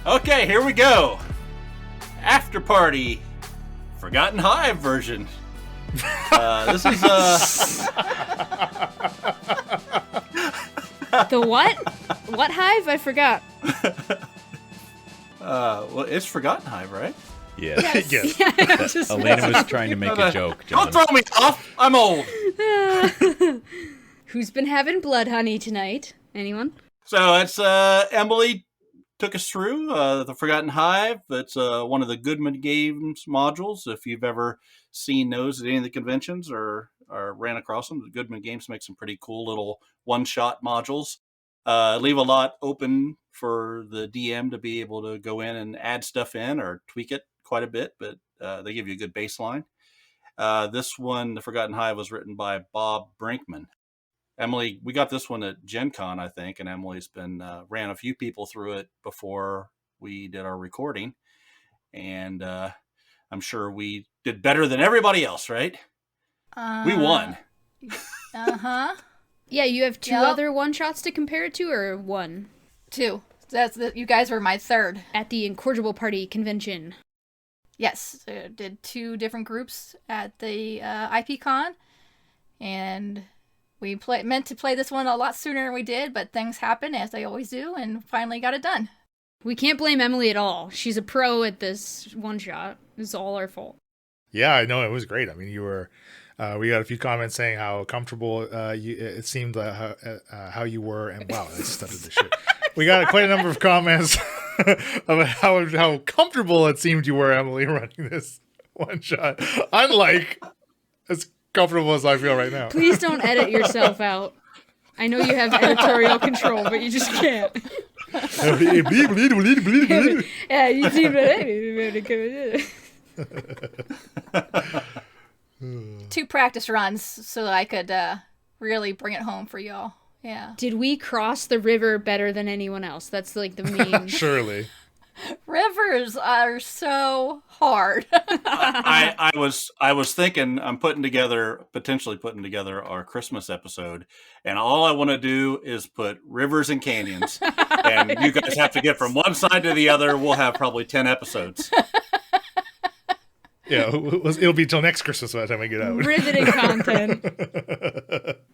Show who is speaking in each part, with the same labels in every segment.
Speaker 1: Okay, here we go. After Party, Forgotten Hive version. This is
Speaker 2: The what? What Hive? I forgot.
Speaker 1: well, it's Forgotten Hive, right?
Speaker 3: Yes.
Speaker 4: Yes.
Speaker 2: Just
Speaker 3: Elena was trying to make a joke, John.
Speaker 1: Don't throw me off. I'm old.
Speaker 2: Who's been having blood honey tonight? Anyone?
Speaker 1: So it's Emily took us through the Forgotten Hive. It's one of the Goodman Games modules. If you've ever seen those at any of the conventions or ran across them, the Goodman Games make some pretty cool little one-shot modules. Leave a lot open for the DM to be able to go in and add stuff in or tweak it quite a bit, but they give you a good baseline. This one, The Forgotten Hive, was written by Bob Brinkman. Emily, we got this one at Gen Con, I think, and Emily's been ran a few people through it before we did our recording, and I'm sure we did better than everybody else, right? We won.
Speaker 4: Uh-huh.
Speaker 2: Yeah, you have two
Speaker 4: Yep.
Speaker 2: other one-shots to compare it to, or one?
Speaker 4: 2. You guys were my third.
Speaker 2: At the Incorrigible Party convention.
Speaker 4: Yes, did 2 different groups at the IPCon, and we meant to play this one a lot sooner than we did, but things happen, as they always do, and finally got it done.
Speaker 2: We can't blame Emily at all. She's a pro at this one-shot. It's all our fault.
Speaker 5: Yeah, I know, it was great. I mean, you were. We got a few comments saying how comfortable it seemed how you were, and wow, I stuttered the shit. We got quite a number of comments about how comfortable it seemed you were, Emily, running this one shot. Unlike as comfortable as I feel right now.
Speaker 2: Please don't edit yourself out. I know you have editorial control, but you just can't. Yeah, you seem to.
Speaker 4: 2 practice runs so that I could really bring it home for y'all. Yeah.
Speaker 2: Did we cross the river better than anyone else? That's like the main.
Speaker 5: Surely.
Speaker 4: Rivers are so hard.
Speaker 1: I was thinking I'm potentially putting together our Christmas episode, and all I want to do is put rivers and canyons, and you guys have to get from one side to the other. We'll have probably 10 episodes.
Speaker 5: Yeah, it'll be till next Christmas by the time I get out.
Speaker 2: Riveting content.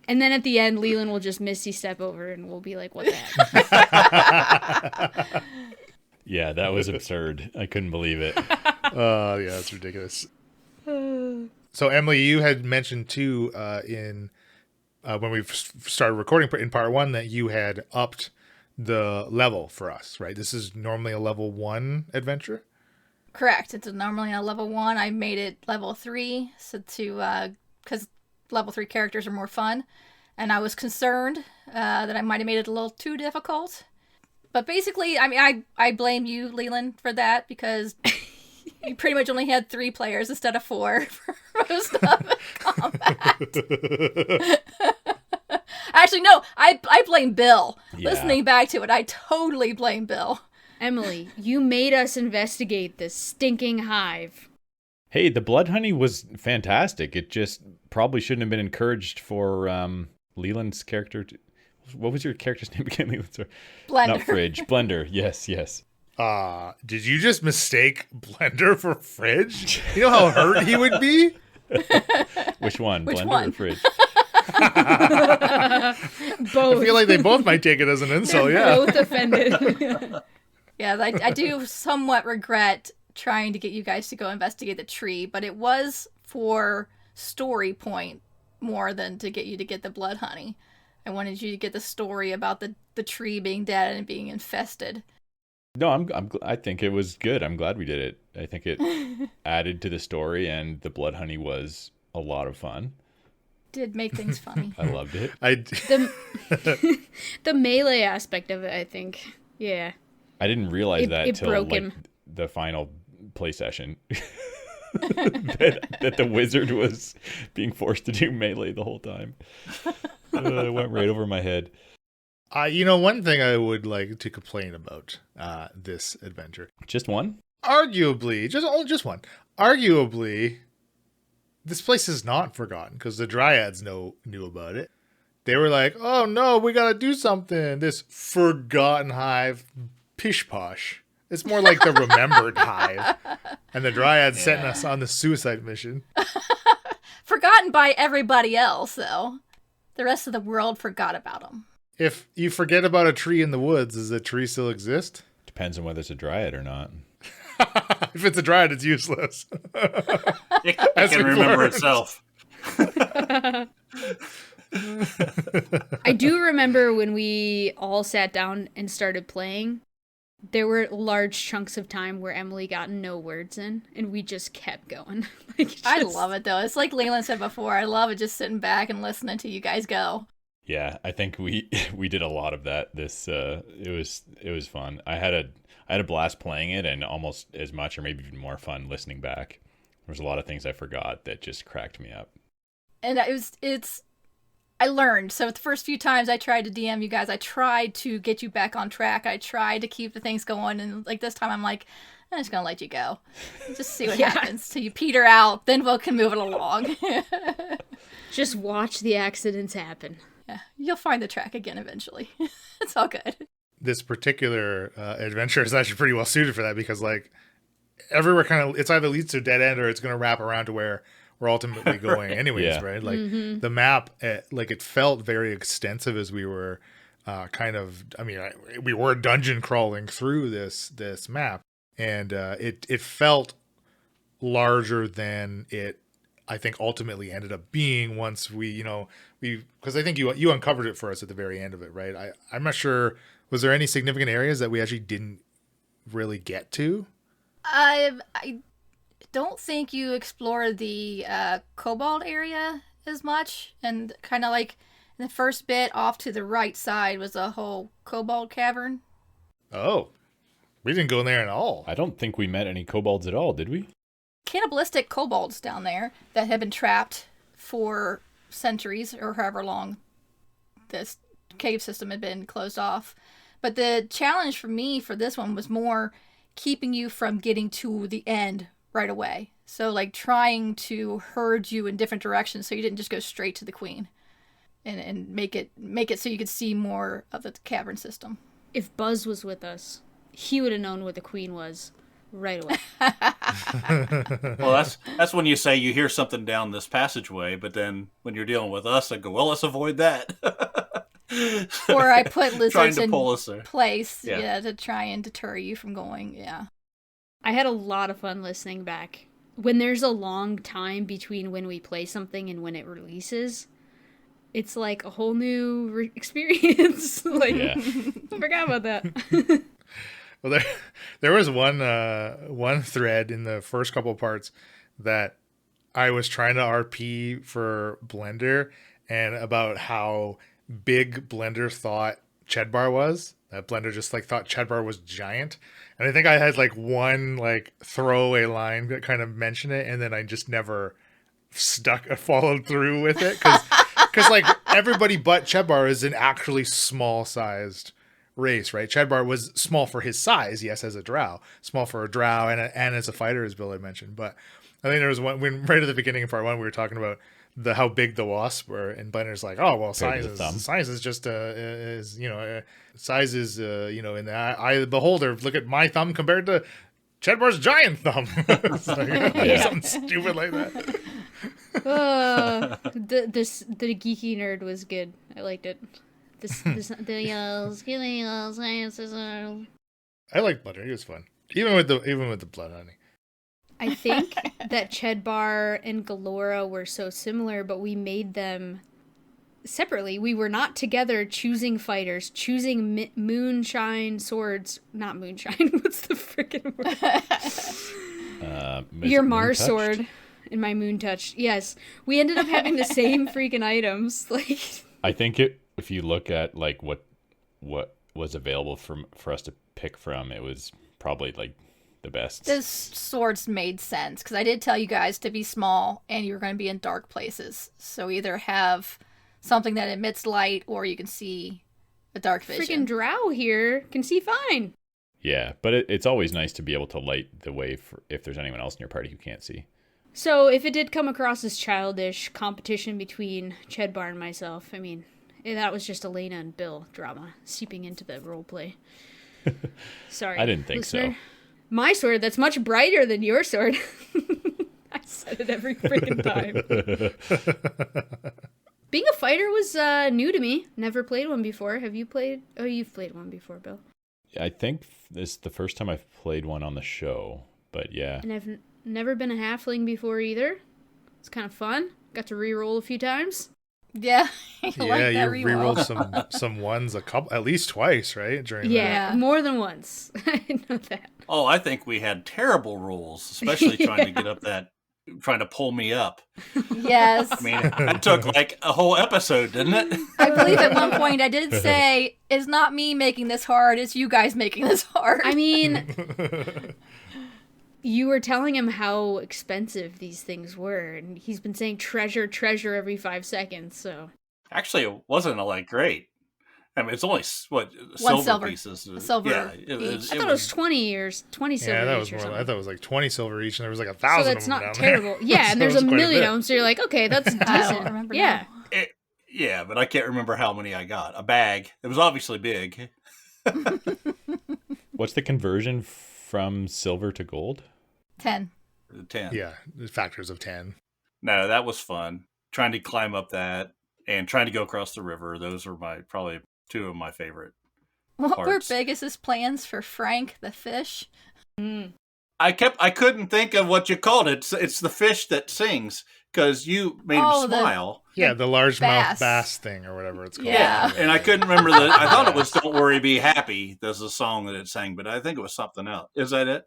Speaker 2: And then at the end, Leland will just Misty step over and we'll be like, what the heck?
Speaker 3: Yeah, that was absurd. I couldn't believe it.
Speaker 5: Oh, yeah, that's ridiculous. So, Emily, you had mentioned too in when we started recording in part 1 that you had upped the level for us, right? This is normally a level 1 adventure.
Speaker 4: Correct. It's normally a level 1. I made it level 3 because level 3 characters are more fun. And I was concerned that I might have made it a little too difficult. But basically, I mean, I blame you, Leland, for that because you pretty much only had 3 players instead of 4 for most of the combat. Actually, no, I blame Bill.
Speaker 3: Yeah.
Speaker 4: Listening back to it, I totally blame Bill.
Speaker 2: Emily, you made us investigate this stinking hive.
Speaker 3: Hey, the blood honey was fantastic. It just probably shouldn't have been encouraged for Leland's character. What was your character's name again, Leland? Sorry.
Speaker 4: Blender.
Speaker 3: Not Fridge. Blender. Yes.
Speaker 5: Did you just mistake Blender for Fridge? You know how hurt he would be?
Speaker 3: Which one?
Speaker 4: Which
Speaker 3: Blender
Speaker 4: one?
Speaker 3: or Fridge?
Speaker 2: Both.
Speaker 5: I feel like they both might take it as an insult, yeah.
Speaker 2: Both offended.
Speaker 4: Yeah, I do somewhat regret trying to get you guys to go investigate the tree, but it was for story point more than to get you to get the blood honey. I wanted you to get the story about the tree being dead and being infested.
Speaker 3: No, I think it was good. I'm glad we did it. I think it added to the story, and the blood honey was a lot of fun.
Speaker 4: Did make things funny.
Speaker 3: I loved it.
Speaker 2: The melee aspect of it, I think. Yeah.
Speaker 3: I didn't realize that
Speaker 2: it
Speaker 3: till
Speaker 2: broke
Speaker 3: like
Speaker 2: him.
Speaker 3: the final play session. that the wizard was being forced to do melee the whole time. It went right over my head.
Speaker 5: One thing I would like to complain about this adventure.
Speaker 3: Just one?
Speaker 5: Arguably, just one. Arguably, this place is not forgotten because the Dryads knew about it. They were like, "Oh no, we gotta do something." This Forgotten Hive, pish posh. It's more like the remembered Hive, and the Dryad sent us on the suicide mission.
Speaker 4: Forgotten by everybody else, though. The rest of the world forgot about them.
Speaker 5: If you forget about a tree in the woods, does the tree still exist?
Speaker 3: Depends on whether it's a dryad or not.
Speaker 5: If it's a Dryad, it's useless.
Speaker 1: It can remember itself.
Speaker 2: I do remember when we all sat down and started playing, there were large chunks of time where Emily got no words in, and we just kept going.
Speaker 4: I love it, though. It's like Leland said before. I love it just sitting back and listening to you guys go.
Speaker 3: Yeah, I think we did a lot of that. It was fun. I had a blast playing it, and almost as much or maybe even more fun listening back. There was a lot of things I forgot that just cracked me up.
Speaker 4: And I learned. So the first few times I tried to DM you guys, I tried to get you back on track. I tried to keep the things going. And like this time I'm like, I'm just going to let you go. Just see what happens. So you peter out, then we can move it along.
Speaker 2: Just watch the accidents happen.
Speaker 4: Yeah, you'll find the track again eventually. It's all good.
Speaker 5: This particular adventure is actually pretty well suited for that because like everywhere kind of, it's either leads to a dead end or it's going to wrap around to where we're ultimately going anyways, right? Like the map, like it felt very extensive as we were we were dungeon crawling through this map, and it felt larger than it, I think, ultimately ended up being once because I think you uncovered it for us at the very end of it, right? I'm not sure, was there any significant areas that we actually didn't really get to?
Speaker 4: I don't think you explored the Cobalt area as much, and kind of like in the first bit off to the right side was a whole Cobalt cavern.
Speaker 5: Oh, we didn't go in there at all.
Speaker 3: I don't think we met any kobolds at all, did we?
Speaker 4: Cannibalistic kobolds down there that had been trapped for centuries or however long this cave system had been closed off. But the challenge for me for this one was more keeping you from getting to the end right away. So like trying to herd you in different directions so you didn't just go straight to the queen, and make it so you could see more of the cavern system.
Speaker 2: If Buzz was with us, he would have known what the queen was right away.
Speaker 1: Well, that's when you say you hear something down this passageway, but then when you're dealing with us, I go, well, let's avoid that.
Speaker 4: Or I put lizards in
Speaker 1: there.
Speaker 4: place, to try and deter you from going. Yeah.
Speaker 2: I had a lot of fun listening back. When there's a long time between when we play something and when it releases, it's like a whole new experience. I forgot about that.
Speaker 5: Well, there was one thread in the first couple of parts that I was trying to RP for Blender, and about how big Blender thought Chedbar was. That Blender just thought Chedbar was giant. And I think I had one throwaway line that kind of mentioned it, and then I just never followed through with it because everybody but Chedbar is an actually small sized race, right? Chedbar was small for his size, yes, as a drow, small for a drow and as a fighter, as Bill had mentioned. But I think there was one right at the beginning of part one, we were talking about how big the wasps were, and Blender's like, oh well, size is just size is in the eye of the beholder. Look at my thumb compared to Chedbar's giant thumb. Something stupid like that.
Speaker 2: The geeky nerd was good. I liked it. The yells, sciences.
Speaker 5: I liked Blender. It was fun, even with the blood honey.
Speaker 2: I think that Chedbar and Galora were so similar, but we made them separately. We were not together choosing fighters, choosing moonshine swords. Not moonshine. What's the freaking word? Your Mars sword and my moon touch. Yes. We ended up having the same freaking items.
Speaker 3: I think if you look at what was available for us to pick from, it was probably the best.
Speaker 4: Those swords made sense because I did tell you guys to be small and you were going to be in dark places. So either have something that emits light or you can see a dark vision.
Speaker 2: Freaking drow here can see fine.
Speaker 3: Yeah, but it's always nice to be able to light the way for if there's anyone else in your party who can't see.
Speaker 2: So if it did come across as childish competition between Chedbar and myself, I mean, that was just Elena and Bill drama seeping into the roleplay. Sorry.
Speaker 3: I didn't think so.
Speaker 2: My sword, that's much brighter than your sword. I said it every freaking time. Being a fighter was new to me. Never played one before. Have you played? Oh, you've played one before, Bill.
Speaker 3: I think this is the first time I've played one on the show, but yeah.
Speaker 2: And I've never been a halfling before either. It's kind of fun. Got to re-roll a few times.
Speaker 4: Yeah.
Speaker 5: Yeah, you re-rolled some ones at least twice, right? During
Speaker 2: Yeah, more than once. I know that.
Speaker 1: Oh, I think we had terrible rules, especially trying to get up trying to pull me up.
Speaker 4: Yes.
Speaker 1: I mean, that took like a whole episode, didn't it?
Speaker 4: I believe at one point I did say, it's not me making this hard, it's you guys making this hard.
Speaker 2: I mean, you were telling him how expensive these things were, and he's been saying treasure, treasure every 5 seconds, so.
Speaker 1: Actually, it wasn't like great. I mean, it's only, silver pieces.
Speaker 4: Silver
Speaker 1: Yeah.
Speaker 2: I thought it was 20 silver
Speaker 5: Yeah, that was
Speaker 2: each or
Speaker 5: more.
Speaker 2: something.
Speaker 5: I thought it was like 20 silver each, and there was like 1,000
Speaker 2: So that's
Speaker 5: of them
Speaker 2: not
Speaker 5: down
Speaker 2: terrible.
Speaker 5: there.
Speaker 2: Yeah, and
Speaker 5: So
Speaker 2: there's
Speaker 5: it was
Speaker 2: a
Speaker 5: quite
Speaker 2: million
Speaker 5: bit.
Speaker 2: of them, so you're like, okay, that's decent.
Speaker 4: I don't remember
Speaker 2: Yeah.
Speaker 4: now.
Speaker 1: Yeah, but I can't remember how many I got. A bag. It was obviously big.
Speaker 3: What's the conversion from silver to gold?
Speaker 4: 10.
Speaker 1: 10.
Speaker 5: Yeah, factors of 10.
Speaker 1: No, that was fun. Trying to climb up that and trying to go across the river. Those are probably two of my favorite
Speaker 4: What were
Speaker 1: parts.
Speaker 4: Begus's plans for Frank the fish?
Speaker 1: I couldn't think of what you called it. It's the fish that sings because you made him smile.
Speaker 5: Yeah, the largemouth
Speaker 4: bass.
Speaker 5: bass thing or whatever it's called.
Speaker 4: Yeah.
Speaker 1: And I couldn't remember I thought it was "Don't Worry, Be Happy." There's a song that it sang, but I think it was something else. Is that it?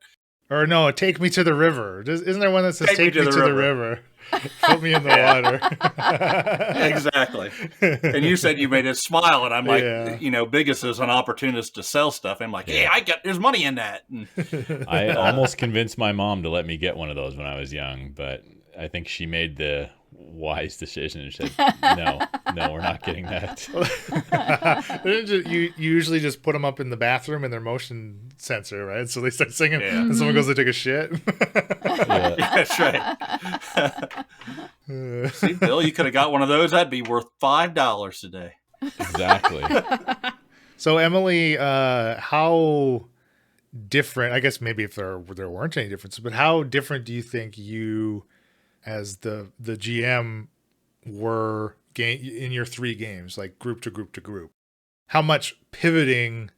Speaker 5: Or no, take me to the river. Isn't there one that says
Speaker 1: Take me to the
Speaker 5: river? Put me in the water.
Speaker 1: Exactly. And you said you made it smile, and I'm like,
Speaker 5: Yeah.
Speaker 1: Biggest is an opportunist to sell stuff. I'm like, hey, there's money in that. And
Speaker 3: I almost convinced my mom to let me get one of those when I was young, but I think she made the wise decision and said, no, we're not getting that.
Speaker 5: You usually just put them up in the bathroom in their motion sensor, right? So they start singing,
Speaker 1: Yeah.
Speaker 5: and someone goes to take a shit.
Speaker 1: That's right. See, Bill, you could have got one of those. That'd be worth $5 today.
Speaker 3: Exactly.
Speaker 5: So Emily, how different? I guess maybe if there weren't any differences, but how different do you think you, as the GM, were in your 3 games, like group to group to group? How much pivoting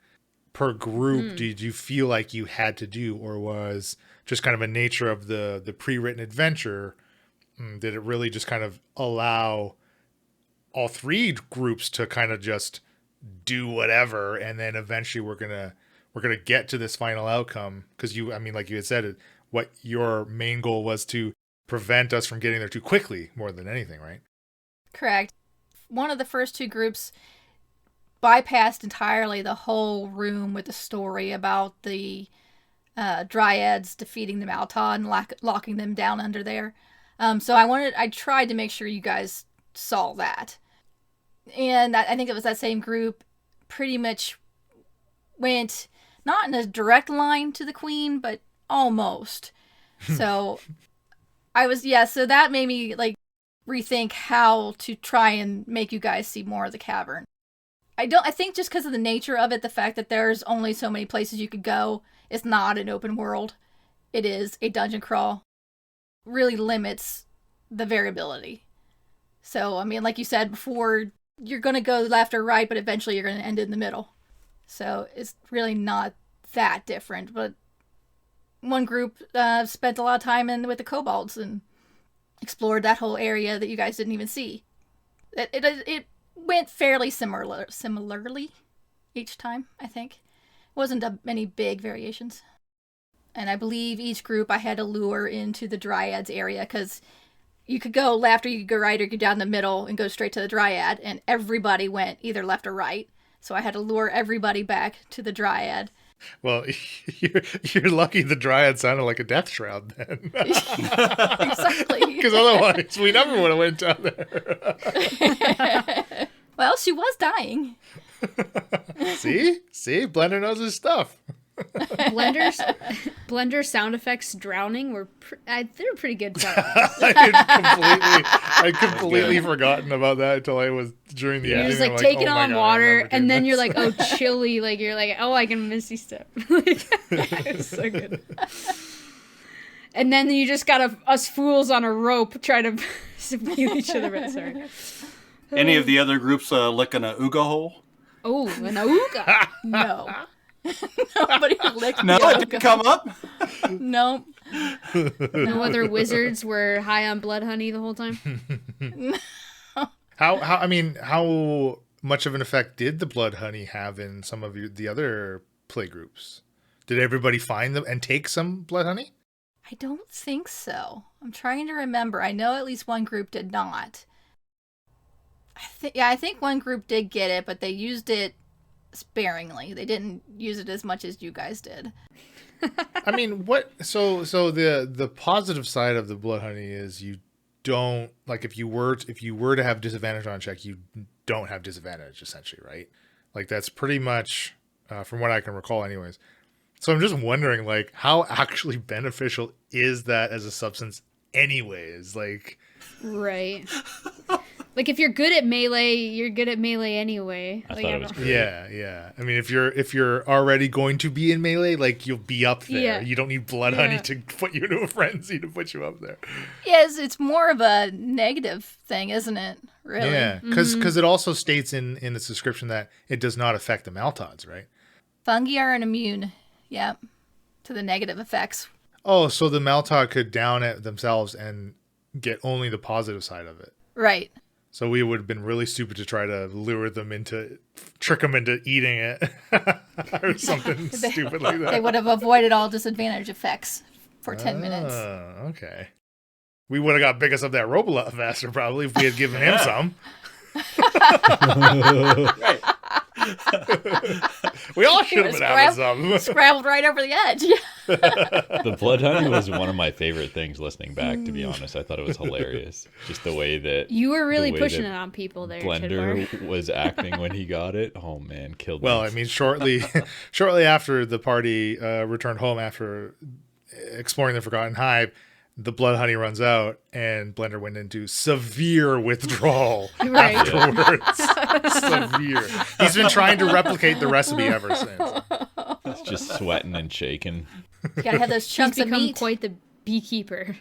Speaker 5: per group did you feel like you had to do, or was just kind of a nature of the pre-written adventure? Did it really just kind of allow all 3 groups to kind of just do whatever, and then eventually we're gonna get to this final outcome? Because like you had said, what your main goal was to prevent us from getting there too quickly, more than anything, right?
Speaker 4: Correct. One of the first 2 groups bypassed entirely the whole room with the story about the dryads defeating the Malta and locking them down under there. So I tried to make sure you guys saw that. And I think it was that same group pretty much went not in a direct line to the queen, but almost. So so that made me rethink how to try and make you guys see more of the cavern. I think just because of the nature of it, the fact that there's only so many places you could go, it's not an open world. It is a dungeon crawl. Really limits the variability. So, like you said before, you're going to go left or right, but eventually you're going to end in the middle. So it's really not that different. But one group spent a lot of time with the kobolds and explored that whole area that you guys didn't even see. It went fairly similarly each time, I think. Wasn't many big variations. And I believe each group I had to lure into the Dryads area, because you could go left or you could go right or you could go down the middle and go straight to the Dryad, and everybody went either left or right. So I had to lure everybody back to the Dryad.
Speaker 5: Well, you're lucky the Dryad sounded like a death shroud then.
Speaker 4: Exactly.
Speaker 5: Because otherwise, we never would have went down there.
Speaker 4: Well, she was dying.
Speaker 5: See? Blender knows his stuff.
Speaker 2: Blender sound effects drowning were they were pretty good.
Speaker 5: I'd completely forgotten about that until I was during the
Speaker 2: You're
Speaker 5: editing.
Speaker 2: just like
Speaker 5: I'm
Speaker 2: taking
Speaker 5: oh my
Speaker 2: on
Speaker 5: God, I
Speaker 2: water,
Speaker 5: remember doing
Speaker 2: and then
Speaker 5: this.
Speaker 2: you're like, oh, chilly. Like you're like, oh, I can misty step. It was so good. And then you just got us fools on a rope try to subdue each other. But sorry.
Speaker 1: Any of the other groups licking a ooga hole?
Speaker 2: Oh, an auga.
Speaker 4: No. Nobody licked
Speaker 1: No,
Speaker 4: the
Speaker 1: it didn't come up.
Speaker 4: Nope.
Speaker 2: No other wizards were high on blood honey the whole time.
Speaker 5: How much of an effect did the blood honey have in some of the other play groups? Did everybody find them and take some blood honey?
Speaker 4: I don't think so. I'm trying to remember. I know at least one group did not. I think one group did get it, but they used it sparingly. They didn't use it as much as you guys did.
Speaker 5: I mean, what? So the positive side of the blood honey is you don't like if you were to have disadvantage on a check, you don't have disadvantage essentially, right? Like that's pretty much from what I can recall, anyways. So I'm just wondering, like, how actually beneficial is that as a substance, anyways? Like,
Speaker 2: right. Like if you're good at melee, you're good at melee anyway.
Speaker 3: I
Speaker 2: Like,
Speaker 3: thought it
Speaker 2: I
Speaker 3: was
Speaker 2: don't-
Speaker 3: great.
Speaker 5: yeah. I mean, if you're already going to be in melee, like you'll be up there.
Speaker 2: Yeah.
Speaker 5: You don't need blood honey to put you into a frenzy to put you up there.
Speaker 4: Yes, it's more of a negative thing, isn't it? Really?
Speaker 5: Yeah, because it also states in the description that it does not affect the Maltods, right?
Speaker 4: Fungi are immune, to the negative effects.
Speaker 5: Oh, so the Maltod could down it themselves and get only the positive side of it.
Speaker 4: Right.
Speaker 5: So we would have been really stupid to try to trick them into eating it or something stupid like that.
Speaker 4: They would have avoided all disadvantage effects for 10 minutes.
Speaker 5: Okay. We would have got Biggest up that rope a lot faster probably if we had given him some.
Speaker 1: Right.
Speaker 5: We all should have been having some.
Speaker 4: Scrambled right over the edge.
Speaker 3: The blood honey was one of my favorite things listening back, to be honest. I thought it was hilarious. Just the way that
Speaker 2: You were really
Speaker 3: the way
Speaker 2: pushing
Speaker 3: that
Speaker 2: it on people there,
Speaker 3: Blender
Speaker 2: Tidbar.
Speaker 3: was acting when he got it. Oh man, killed me.
Speaker 5: Well, I mean, shortly after the party returned home after exploring the Forgotten Hive, the blood honey runs out, and Blender went into severe withdrawal
Speaker 2: Right.
Speaker 5: afterwards. Severe. He's been trying to replicate the recipe ever since.
Speaker 3: It's just sweating and shaking.
Speaker 4: You gotta have those
Speaker 2: He's
Speaker 4: chunks of
Speaker 2: become
Speaker 4: meat.
Speaker 2: quite the beekeeper.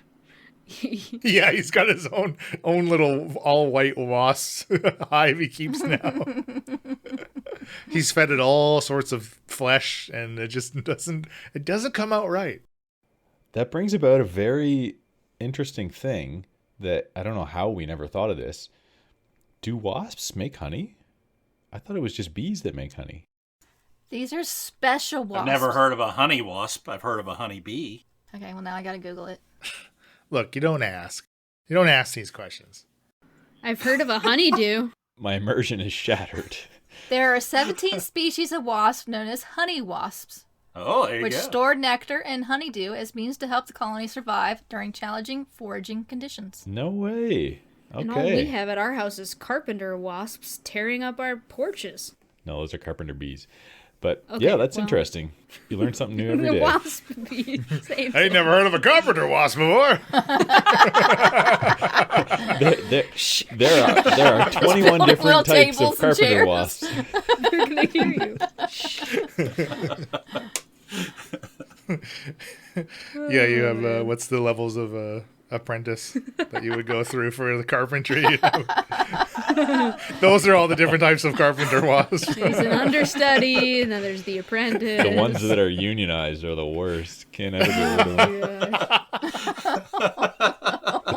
Speaker 5: Yeah, he's got his own little all white wasp hive he keeps now. He's fed it all sorts of flesh, and it just doesn't come out right.
Speaker 3: That brings about a very interesting thing that I don't know how we never thought of this. Do wasps make honey? I thought it was just bees that make honey.
Speaker 4: These are special wasps.
Speaker 1: I've never heard of a honey wasp. I've heard of a honey bee.
Speaker 4: Okay, well now I gotta Google it.
Speaker 5: Look, you don't ask. You don't ask these questions.
Speaker 2: I've heard of a honeydew.
Speaker 3: My immersion is shattered.
Speaker 4: There are 17 species of wasps known as honey wasps,
Speaker 1: Oh, there you
Speaker 4: which
Speaker 1: go.
Speaker 4: store nectar and honeydew as means to help the colony survive during challenging foraging conditions.
Speaker 3: No way.
Speaker 2: And all we
Speaker 3: Okay.
Speaker 2: have at our house is carpenter wasps tearing up our porches.
Speaker 3: No, those are carpenter bees. But
Speaker 2: Okay,
Speaker 3: yeah, that's
Speaker 2: well.
Speaker 3: interesting. You learn something new every
Speaker 2: The
Speaker 3: day.
Speaker 2: wasp bees. Same
Speaker 5: I ain't never heard of a carpenter wasp before.
Speaker 3: There are 21
Speaker 4: Little
Speaker 3: different types
Speaker 4: tables
Speaker 3: of
Speaker 4: and
Speaker 3: carpenter
Speaker 4: chairs.
Speaker 3: wasps.
Speaker 2: They're gonna hear you.
Speaker 5: Yeah, you have what's the levels of apprentice that you would go through for the carpentry? Those are all the different types of carpenter wasps.
Speaker 2: There's an understudy, and then there's the apprentice.
Speaker 3: The ones that are unionized are the worst. Can't ever get rid of them.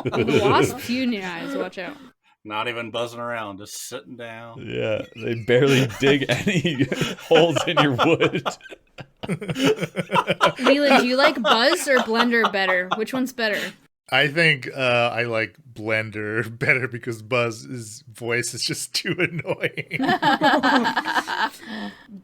Speaker 2: Yeah. Wasps unionize, watch out.
Speaker 1: Not even buzzing around, just sitting down.
Speaker 3: Yeah, they barely dig any holes in your wood.
Speaker 2: Leland, do you like Buzz or Blender better? Which one's better?
Speaker 5: I think I like Blender better because Buzz's voice is just too annoying.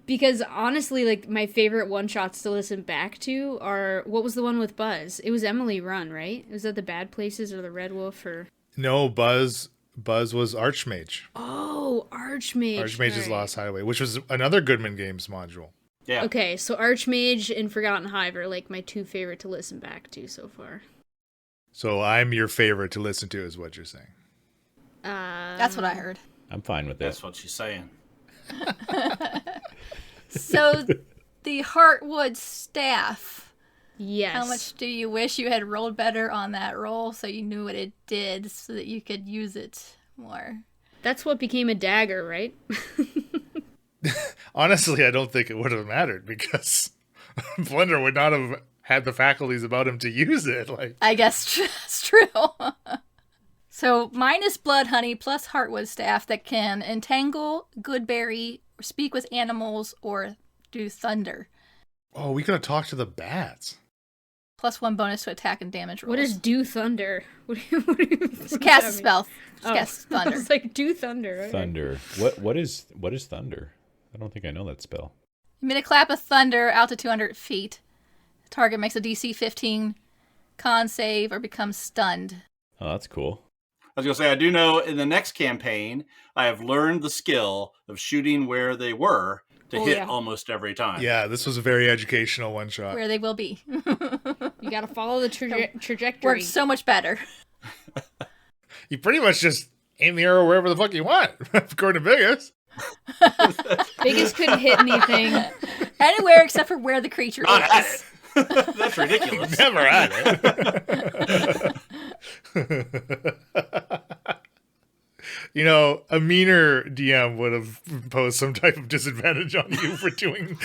Speaker 2: Because honestly, like my favorite one shots to listen back to are what was the one with Buzz? It was Emily Run, right? Was that the Bad Places or the Red Wolf or
Speaker 5: No, Buzz was Archmage.
Speaker 2: Oh, Archmage.
Speaker 5: Archmage's
Speaker 2: right.
Speaker 5: Lost Highway, which was another Goodman Games module.
Speaker 1: Yeah.
Speaker 2: Okay, so Archmage and Forgotten Hive are like my two favorite to listen back to so far.
Speaker 5: So I'm your favorite to listen to, is what you're saying.
Speaker 4: That's what I heard.
Speaker 3: I'm fine with
Speaker 1: That's
Speaker 3: this.
Speaker 1: what she's saying.
Speaker 4: So the Heartwood staff.
Speaker 2: Yes.
Speaker 4: How much do you wish you had rolled better on that roll so you knew what it did so that you could use it more?
Speaker 2: That's what became a dagger, right?
Speaker 5: Honestly, I don't think it would have mattered because Blender would not have had the faculties about him to use it. Like,
Speaker 4: I guess that's true. So minus blood honey plus Heartwood staff that can entangle, goodberry, speak with animals, or do thunder.
Speaker 5: oh, we could have talked to the bats.
Speaker 4: Plus 1 bonus to attack and damage rolls.
Speaker 2: What is do thunder? What do you
Speaker 4: Just cast a spell. Just
Speaker 2: Oh.
Speaker 4: cast thunder.
Speaker 2: It's like do thunder. Okay.
Speaker 3: Thunder. What is thunder? I don't think I know that spell.
Speaker 4: You made a clap of thunder out to 200 feet. The target makes a DC 15 con save or becomes stunned.
Speaker 3: Oh, that's cool.
Speaker 1: I was going to say, I do know in the next campaign, I have learned the skill of shooting where they were to hit almost every time.
Speaker 5: Yeah, this was a very educational one shot.
Speaker 4: Where they will be.
Speaker 2: You gotta follow the trajectory.
Speaker 4: Works so much better.
Speaker 5: You pretty much just aim the arrow wherever the fuck you want, according to Biggest.
Speaker 2: Biggest couldn't hit anything.
Speaker 4: Anywhere except for where the creature
Speaker 1: Not at
Speaker 4: is.
Speaker 1: it. That's ridiculous.
Speaker 5: Never had it. You know, a meaner DM would have imposed some type of disadvantage on you for doing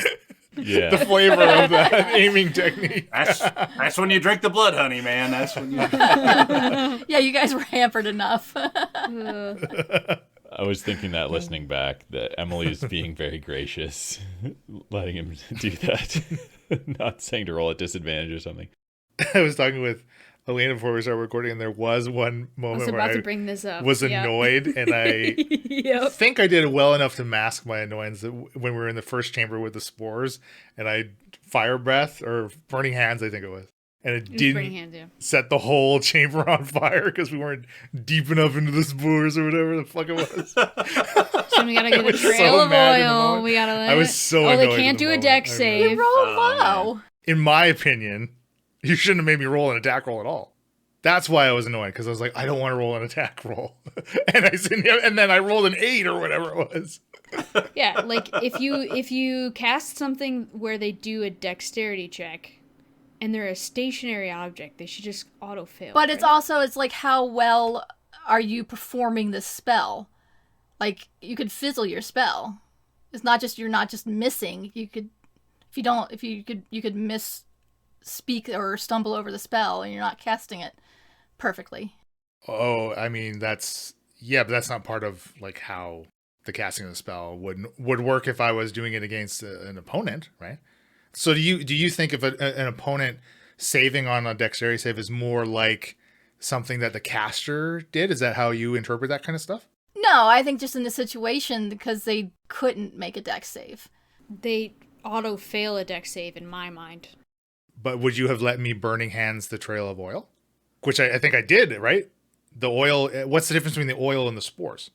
Speaker 3: Yeah.
Speaker 5: the flavor of that aiming technique.
Speaker 1: That's when you drink the blood honey, man. That's when you...
Speaker 4: Yeah, you guys were hampered enough.
Speaker 3: I was thinking that listening back that Emily's being very gracious, letting him do that, not saying to roll at disadvantage or something.
Speaker 5: I was talking with Elena before we started recording, and there was one
Speaker 2: I
Speaker 5: moment
Speaker 2: was
Speaker 5: where
Speaker 2: about to
Speaker 5: I
Speaker 2: bring this up.
Speaker 5: was
Speaker 2: Yeah.
Speaker 5: annoyed, and I
Speaker 2: Yep.
Speaker 5: think I did well enough to mask my annoyance that when we were in the first chamber with the spores, and I fire breath or burning hands, I think it was, and it
Speaker 2: It was burning
Speaker 5: didn't
Speaker 2: hands, yeah.
Speaker 5: set the whole chamber on fire because we weren't deep enough into the spores or whatever the fuck it was.
Speaker 2: So we gotta get a
Speaker 5: was so
Speaker 2: trail of
Speaker 5: mad in the
Speaker 2: oil.
Speaker 5: moment.
Speaker 2: We gotta let
Speaker 5: I was
Speaker 2: it-
Speaker 5: so
Speaker 2: Oh,
Speaker 5: annoyed
Speaker 2: they
Speaker 5: in
Speaker 2: can't
Speaker 5: the
Speaker 2: do a
Speaker 5: moment.
Speaker 2: deck
Speaker 5: I really-
Speaker 2: save.
Speaker 4: You rolled
Speaker 1: Oh,
Speaker 4: low.
Speaker 5: In my opinion, you shouldn't have made me roll an attack roll at all. That's why I was annoyed, because I was like, I don't want to roll an attack roll, and then I rolled an 8 or whatever it was.
Speaker 2: Yeah, like if you cast something where they do a dexterity check and they're a stationary object, they should just auto fail.
Speaker 4: But it's
Speaker 2: right?
Speaker 4: also, it's like, how well are you performing this spell? Like, you could fizzle your spell. It's not just, you're not just missing. You could, you could miss speak or stumble over the spell and you're not casting it perfectly.
Speaker 5: Oh, I mean, but that's not part of like how the casting of the spell would work if I was doing it against an opponent, right? So do you think if an opponent saving on a dexterity save is more like something that the caster did? Is that how you interpret that kind of stuff?
Speaker 4: No, I think just in the situation because they couldn't make a dex save.
Speaker 2: They auto fail a dex save in my mind.
Speaker 5: But would you have let me burning hands the trail of oil? Which I think I did, right? The oil, what's the difference between the oil and the spores?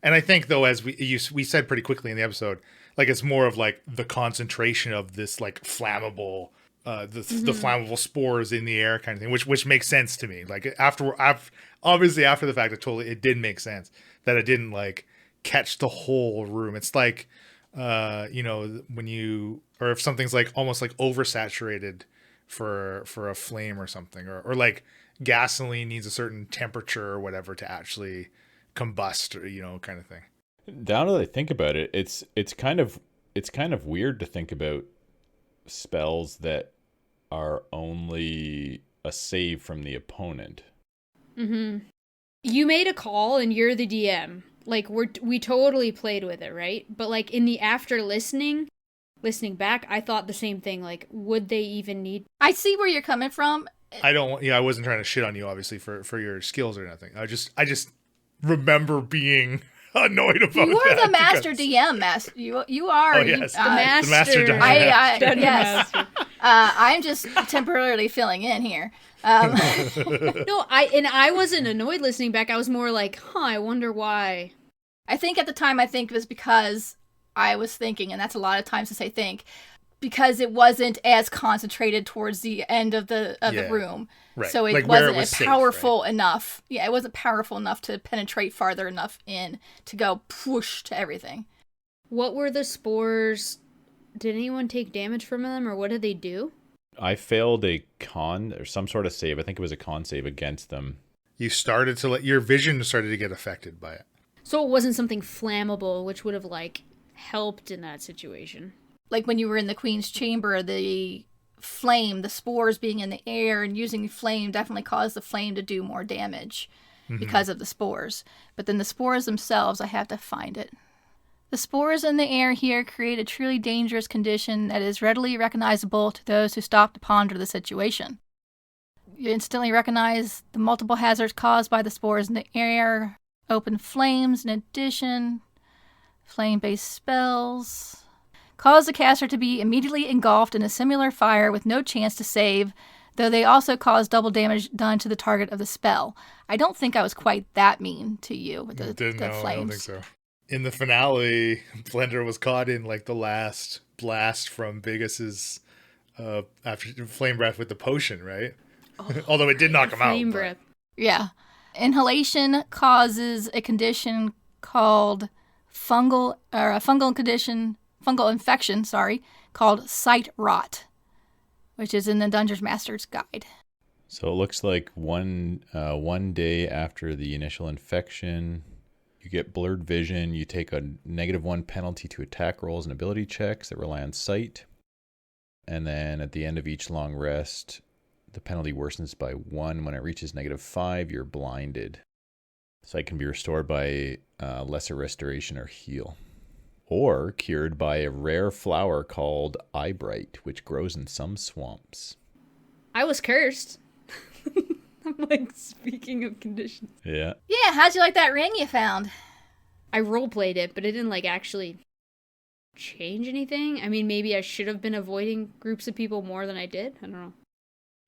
Speaker 5: And I think, though, as we said pretty quickly in the episode, like it's more of like the concentration of this like flammable, the flammable spores in the air kind of thing, which makes sense to me. Like obviously after the fact, it did make sense that it didn't like catch the whole room. It's like, when or if something's like almost like oversaturated for a flame or something, or like gasoline needs a certain temperature or whatever to actually combust, or kind of thing.
Speaker 3: Now that I think about it, it's kind of weird to think about spells that are only a save from the opponent.
Speaker 2: Mm-hmm. You made a call and you're the DM. Like we totally played with it, right? But like in the after listening back, I thought the same thing. Like, would they even need?
Speaker 4: I see where you're coming from.
Speaker 5: I wasn't trying to shit on you, obviously, for your skills or nothing. I just remember being annoyed about
Speaker 4: You are
Speaker 5: that
Speaker 4: the master
Speaker 5: because-
Speaker 4: DM, master. You are.
Speaker 5: Oh, yes.
Speaker 2: The master.
Speaker 5: The master dungeon
Speaker 4: I
Speaker 2: Dungeon
Speaker 4: yes.
Speaker 2: master.
Speaker 4: I'm just temporarily filling in here.
Speaker 2: No, I wasn't annoyed listening back. I was more like, I wonder why.
Speaker 4: I think at the time, it was because I was thinking, and that's a lot of times to say think, because it wasn't as concentrated towards the end of the room.
Speaker 5: Right.
Speaker 4: So it
Speaker 5: Like where it
Speaker 4: wasn't
Speaker 5: was safe,
Speaker 4: powerful enough. Yeah, it wasn't powerful enough to penetrate farther enough in to go push to everything.
Speaker 2: What were the spores? Did anyone take damage from them, or what did they do?
Speaker 3: I failed a con or some sort of save. I think it was a con save against them.
Speaker 5: You started to your vision started to get affected by it.
Speaker 2: So it wasn't something flammable, which would have, like, helped in that situation.
Speaker 4: Like when you were in the Queen's Chamber, the flame, the spores being in the air and using flame definitely caused the flame to do more damage because of the spores. But then the spores themselves, I have to find it. The spores in the air here create a truly dangerous condition that is readily recognizable to those who stop to ponder the situation. You instantly recognize the multiple hazards caused by the spores in the air, open flames in addition, flame-based spells. Cause the caster to be immediately engulfed in a similar fire with no chance to save, though they also cause double damage done to the target of the spell. I don't think I was quite that mean to you with the flames.
Speaker 5: I don't think so. In the finale, Blender was caught in like the last blast from Bigus's after flame breath with the potion, right? Although it did knock him out.
Speaker 2: Flame breath.
Speaker 4: Yeah. Inhalation causes a condition called fungal infection, called sight rot, which is in the Dungeon Master's Guide.
Speaker 3: So it looks like one day after the initial infection, you get blurred vision. You take a -1 penalty to attack rolls and ability checks that rely on sight. And then at the end of each long rest, the penalty worsens by 1. When it reaches -5, you're blinded. Sight can be restored by lesser restoration or heal. Or cured by a rare flower called eyebright, which grows in some swamps.
Speaker 2: I was cursed. I'm like, speaking of conditions.
Speaker 3: Yeah.
Speaker 4: Yeah, how'd you like that ring you found?
Speaker 2: I roleplayed it, but it didn't, like, actually change anything. I mean, maybe I should have been avoiding groups of people more than I did. I don't know.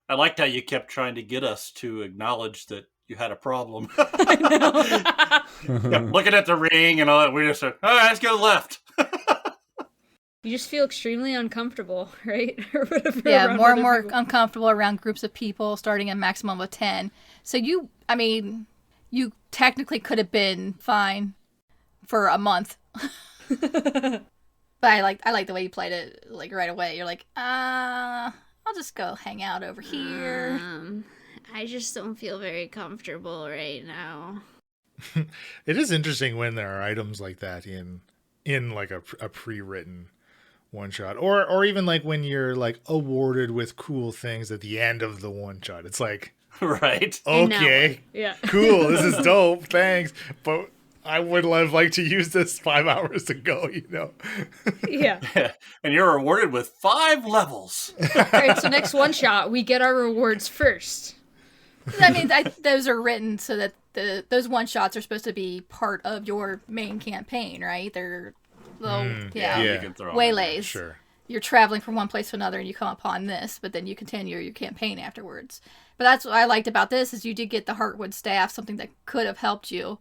Speaker 1: I liked how you kept trying to get us to acknowledge that you had a problem.
Speaker 2: I know.
Speaker 1: Yeah, looking at the ring and all that, we just said, all right, let's go left.
Speaker 2: You just feel extremely uncomfortable, right? Or whatever.
Speaker 4: Yeah,
Speaker 2: around
Speaker 4: more and
Speaker 2: other
Speaker 4: more
Speaker 2: people.
Speaker 4: uncomfortable around groups of people, starting a maximum of 10. So you technically could have been fine for a month. But I like the way you played it, like, right away. You're like, I'll just go hang out over here.
Speaker 2: I just don't feel very comfortable right now.
Speaker 5: It is interesting when there are items like that in like a pre-written one shot, or even like when you're like awarded with cool things at the end of the one shot. It's like,
Speaker 1: Right.
Speaker 5: okay,
Speaker 2: Yeah.
Speaker 5: cool, this is dope, thanks, but I would have liked to use this 5 hours ago, you know.
Speaker 2: Yeah.
Speaker 1: And you're rewarded with 5 levels.
Speaker 2: All right, so next one shot, we get our rewards first.
Speaker 4: I mean, those are written so that those one shots are supposed to be part of your main campaign, right? They're little,
Speaker 5: yeah.
Speaker 1: You can throw 'em in there.
Speaker 4: waylays.
Speaker 5: Sure.
Speaker 4: You're traveling from one place to another and you come upon this, but then you continue your campaign afterwards. But that's what I liked about this is you did get the Heartwood staff, something that could have helped you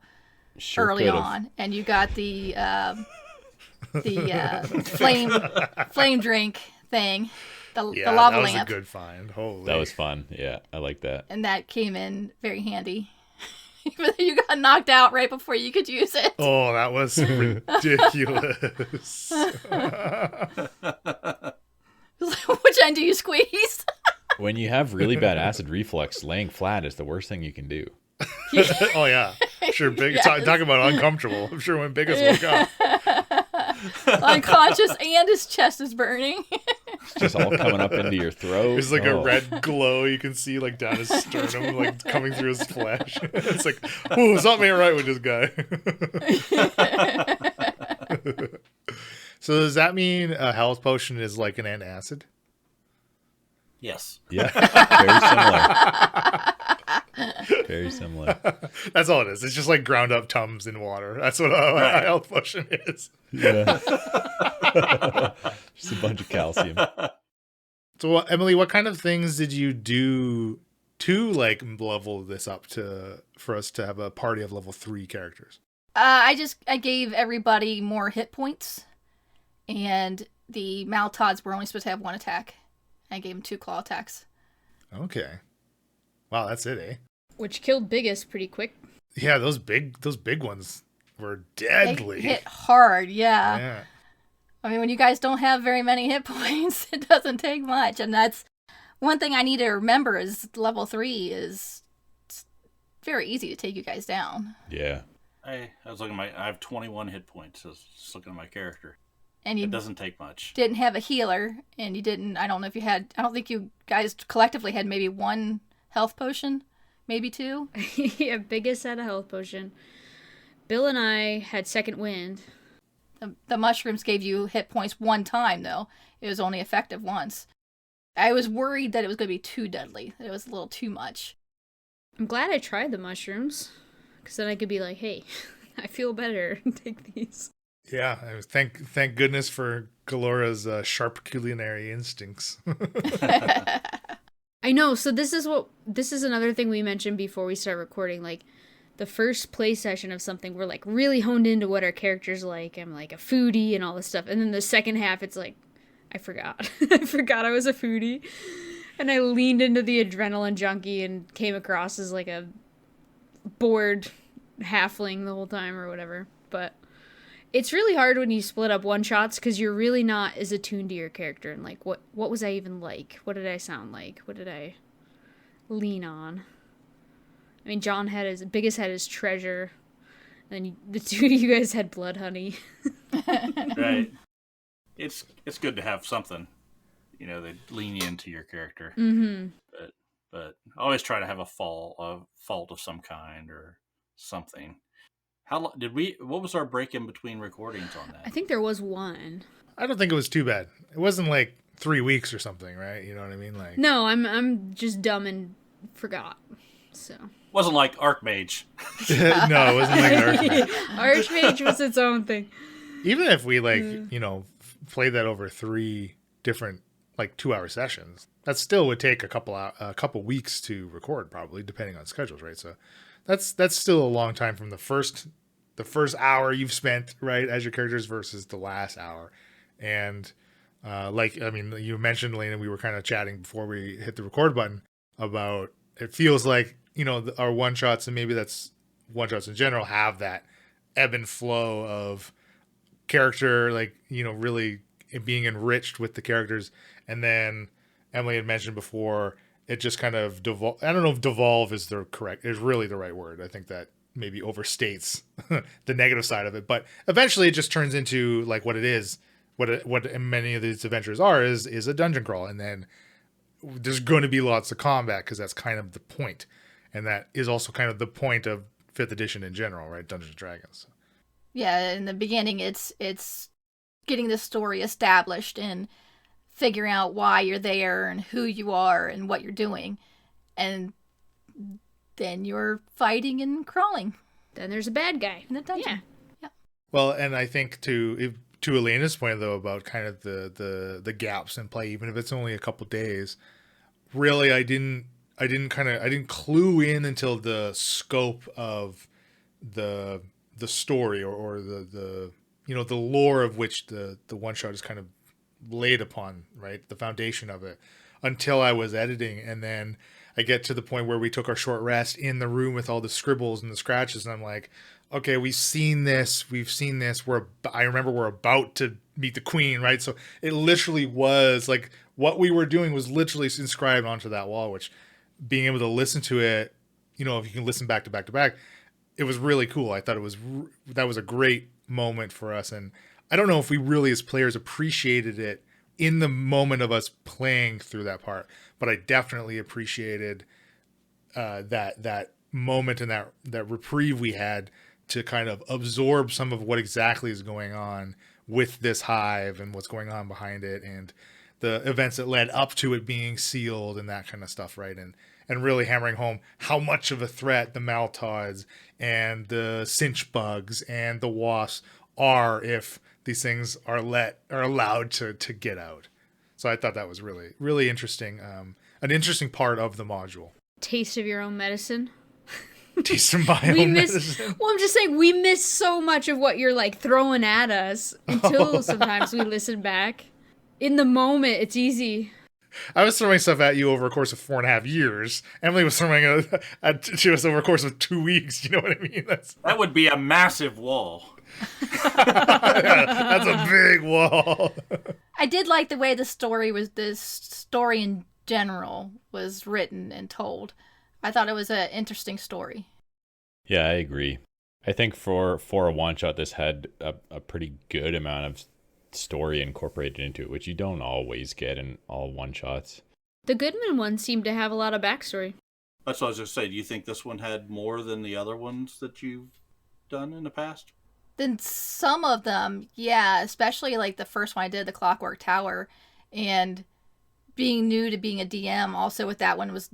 Speaker 3: Sure
Speaker 4: early
Speaker 3: could've.
Speaker 4: on, and you got the flame drink thing, the
Speaker 5: Yeah,
Speaker 4: lava
Speaker 5: that was
Speaker 4: lamp,
Speaker 5: a good find. Holy.
Speaker 3: That was fun. Yeah, I like that.
Speaker 4: and that came in very handy. Even though you got knocked out right before you could use it.
Speaker 5: Oh, that was ridiculous.
Speaker 4: Which end do you squeeze?
Speaker 3: When you have really bad acid reflux, laying flat is the worst thing you can do.
Speaker 5: Oh yeah, sure. Big
Speaker 4: Yes.
Speaker 5: talk about uncomfortable. I'm sure when Biggest woke up,
Speaker 4: Unconscious and his chest is burning.
Speaker 3: It's just all coming up into your throat.
Speaker 5: there's like
Speaker 3: Oh.
Speaker 5: a red glow you can see like down his sternum, like coming through his flesh. It's like, ooh, something ain't right with this guy. So does that mean a health potion is like an antacid?
Speaker 1: Yes.
Speaker 3: Yeah, very similar.
Speaker 5: That's all it is. It's just like ground up Tums in water. That's what a health potion is.
Speaker 3: Yeah. Just a bunch of calcium.
Speaker 5: So Emily, what kind of things did you do to like level this up for us to have a party of level 3 characters?
Speaker 4: I gave everybody more hit points, and the Maltods were only supposed to have one attack. I gave them 2 claw attacks.
Speaker 5: Okay. Wow, that's it, eh?
Speaker 2: Which killed Biggest pretty quick.
Speaker 5: Yeah, those big ones were deadly.
Speaker 4: They hit hard, yeah.
Speaker 5: Yeah.
Speaker 4: I mean, when you guys don't have very many hit points, it doesn't take much. And that's one thing I need to remember is level 3 is it's very easy to take you guys down.
Speaker 3: Yeah.
Speaker 1: I was looking at I have 21 hit points. I was just looking at my character.
Speaker 4: And you
Speaker 1: It doesn't take much.
Speaker 4: didn't have a healer, and you didn't, I don't know if you had, I don't think you guys collectively had maybe 1 health potion, maybe 2.
Speaker 2: Yeah, Biggest had a health potion. Bill and I had second wind.
Speaker 4: The mushrooms gave you hit points 1 time, though. It was only effective once. I was worried that it was going to be too deadly, that it was a little too much.
Speaker 2: I'm glad I tried the mushrooms, because then I could be like, hey, I feel better. Take these.
Speaker 5: Yeah, thank goodness for Galora's sharp culinary instincts.
Speaker 2: I know, so this is another thing we mentioned before we start recording, like, the first play session of something, we're like really honed into what our character's like. I'm like a foodie and all this stuff. And then the second half, it's like, I forgot. I forgot I was a foodie. And I leaned into the adrenaline junkie and came across as like a bored halfling the whole time or whatever. But it's really hard when you split up one shots because you're really not as attuned to your character. And like, what was I even like? What did I sound like? What did I lean on? I mean, John had Biggest had his treasure, and then the 2 of you guys had blood honey.
Speaker 1: Right. It's good to have something, that lean you into your character.
Speaker 2: Mm-hmm.
Speaker 1: But always try to have a fault of some kind or something. How long what was our break in between recordings on that?
Speaker 2: I think there was one.
Speaker 5: I don't think it was too bad. It wasn't like 3 weeks or something, right? You know what I mean? Like,
Speaker 2: No, I'm just dumb and forgot. So.
Speaker 1: Wasn't like Archmage.
Speaker 5: no, it wasn't like Archmage.
Speaker 2: Archmage was its own thing.
Speaker 5: Even if we played that over 3 different 2-hour sessions, that still would take a couple weeks to record, probably depending on schedules, right? So that's still a long time from the first hour you've spent right as your characters versus the last hour. And you mentioned, Elena, we were kind of chatting before we hit the record button about it feels like our one shots, and maybe that's one shots in general, have that ebb and flow of character, really being enriched with the characters. And then Emily had mentioned before, it just kind of I don't know if devolve is really the right word. I think that maybe overstates the negative side of it, but eventually it just turns into what it is, what many of these adventures is a dungeon crawl. And then there's going to be lots of combat because that's kind of the point. And that is also kind of the point of 5th edition in general, right? Dungeons and Dragons.
Speaker 4: Yeah, in the beginning, it's getting the story established and figuring out why you're there and who you are and what you're doing. And then you're fighting and crawling.
Speaker 2: Then there's a bad guy
Speaker 4: in the dungeon.
Speaker 2: Yeah.
Speaker 5: Well, and I think to Elena's point, though, about kind of the gaps in play, even if it's only a couple days, really, I didn't clue in until the scope of the story or the lore of which the one shot is kind of laid upon, right? The foundation of it, until I was editing. And then I get to the point where we took our short rest in the room with all the scribbles and the scratches. And I'm like, okay, we've seen this. I remember we're about to meet the queen, right? So it literally was like what we were doing was literally inscribed onto that wall, which being able to listen to it, if you can listen back to back to back, it was really cool. I thought that was a great moment for us. And I don't know if we really as players appreciated it in the moment of us playing through that part, but I definitely appreciated that moment and that reprieve we had to kind of absorb some of what exactly is going on with this hive and what's going on behind it and the events that led up to it being sealed and that kind of stuff, right? And really hammering home how much of a threat the Maltods and the cinch bugs and the wasps are if these things are allowed to get out. So I thought that was really, really interesting. An interesting part of the module.
Speaker 2: Taste of your own medicine.
Speaker 5: Taste of my own medicine.
Speaker 2: Well, I'm just saying we miss so much of what you're throwing at us until sometimes we listen back. In the moment, it's easy.
Speaker 5: I was throwing stuff at you over a course of 4.5 years. Emily was throwing it at us over a course of 2 weeks. You know what I mean?
Speaker 1: That would be a massive wall.
Speaker 5: That's a big wall.
Speaker 4: I did like the way the story in general was written and told. I thought it was an interesting story.
Speaker 3: Yeah, I agree. I think for a one shot, this had a pretty good amount of story incorporated into it, which you don't always get in all one shots.
Speaker 2: The Goodman one seemed to have a lot of backstory.
Speaker 1: That's what I was going to say. Do you think this one had more than the other ones that you've done in the past?
Speaker 4: Then some of them, yeah, especially like the first one I did, the Clockwork Tower, and being new to being a DM, also with that one was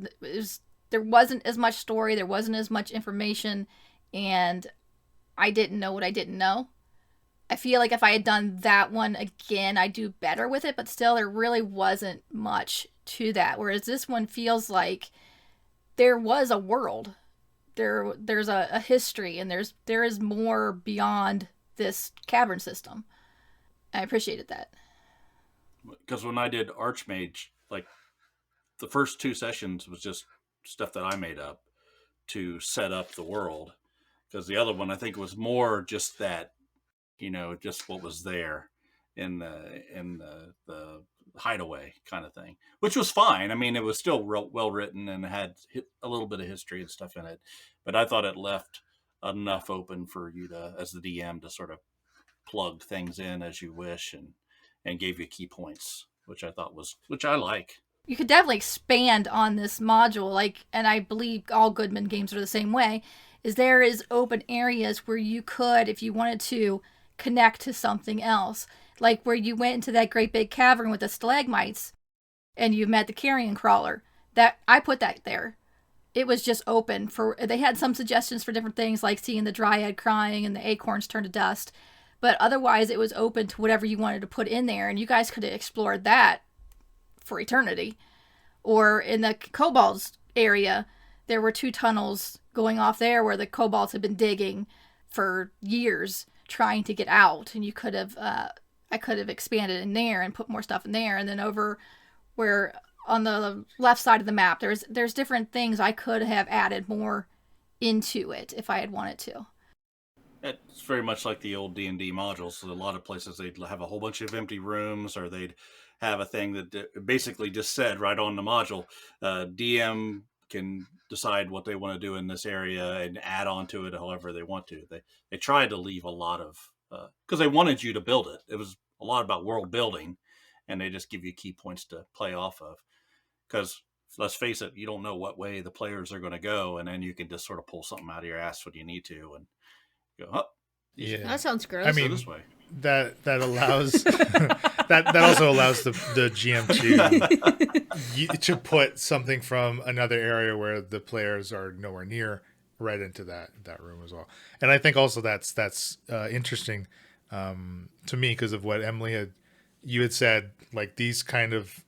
Speaker 4: there wasn't as much story, there wasn't as much information, and I didn't know what I didn't know. I feel like if I had done that one again, I'd do better with it, but still there really wasn't much to that. Whereas this one feels like there was a world. There's a history, and there is more beyond this cavern system. I appreciated that.
Speaker 1: Because when I did Archmage, like the first 2 sessions was just stuff that I made up to set up the world. Because the other one, I think, was more just that, just what was there in the hideaway kind of thing, which was fine. I mean, it was still well written and had a little bit of history and stuff in it, but I thought it left enough open for you to, as the DM, to sort of plug things in as you wish and gave you key points, which I like.
Speaker 4: You could definitely expand on this module, and I believe all Goodman games are the same way, is there is open areas where you could, if you wanted to, connect to something else. Like where you went into that great big cavern with the stalagmites and you met the carrion crawler. That I put that there. It was just open they had some suggestions for different things, like seeing the dryad crying and the acorns turn to dust. But otherwise it was open to whatever you wanted to put in there, and you guys could have explored that for eternity. Or in the kobolds area, there were 2 tunnels going off there where the kobolds had been digging for years trying to get out, and you could have I could have expanded in there and put more stuff in there. And then over where on the left side of the map, there's different things I could have added more into it if I had wanted to.
Speaker 1: It's very much like the old D&D modules. So a lot of places they'd have a whole bunch of empty rooms, or they'd have a thing that basically just said right on the module, DM can decide what they want to do in this area and add on to it however they want to. They tried to leave a lot of, because they wanted you to build it. It was a lot about world building, and they just give you key points to play off of. Because let's face it, you don't know what way the players are going to go, and then you can just sort of pull something out of your ass when you need to, and go, oh,
Speaker 5: Yeah,
Speaker 2: That sounds gross.
Speaker 5: I mean,
Speaker 1: this way.
Speaker 5: that allows that also allows the GM to put something from another area where the players are nowhere near right into that room as well. And I think also that's interesting to me because of what Emily you had said, like these kind of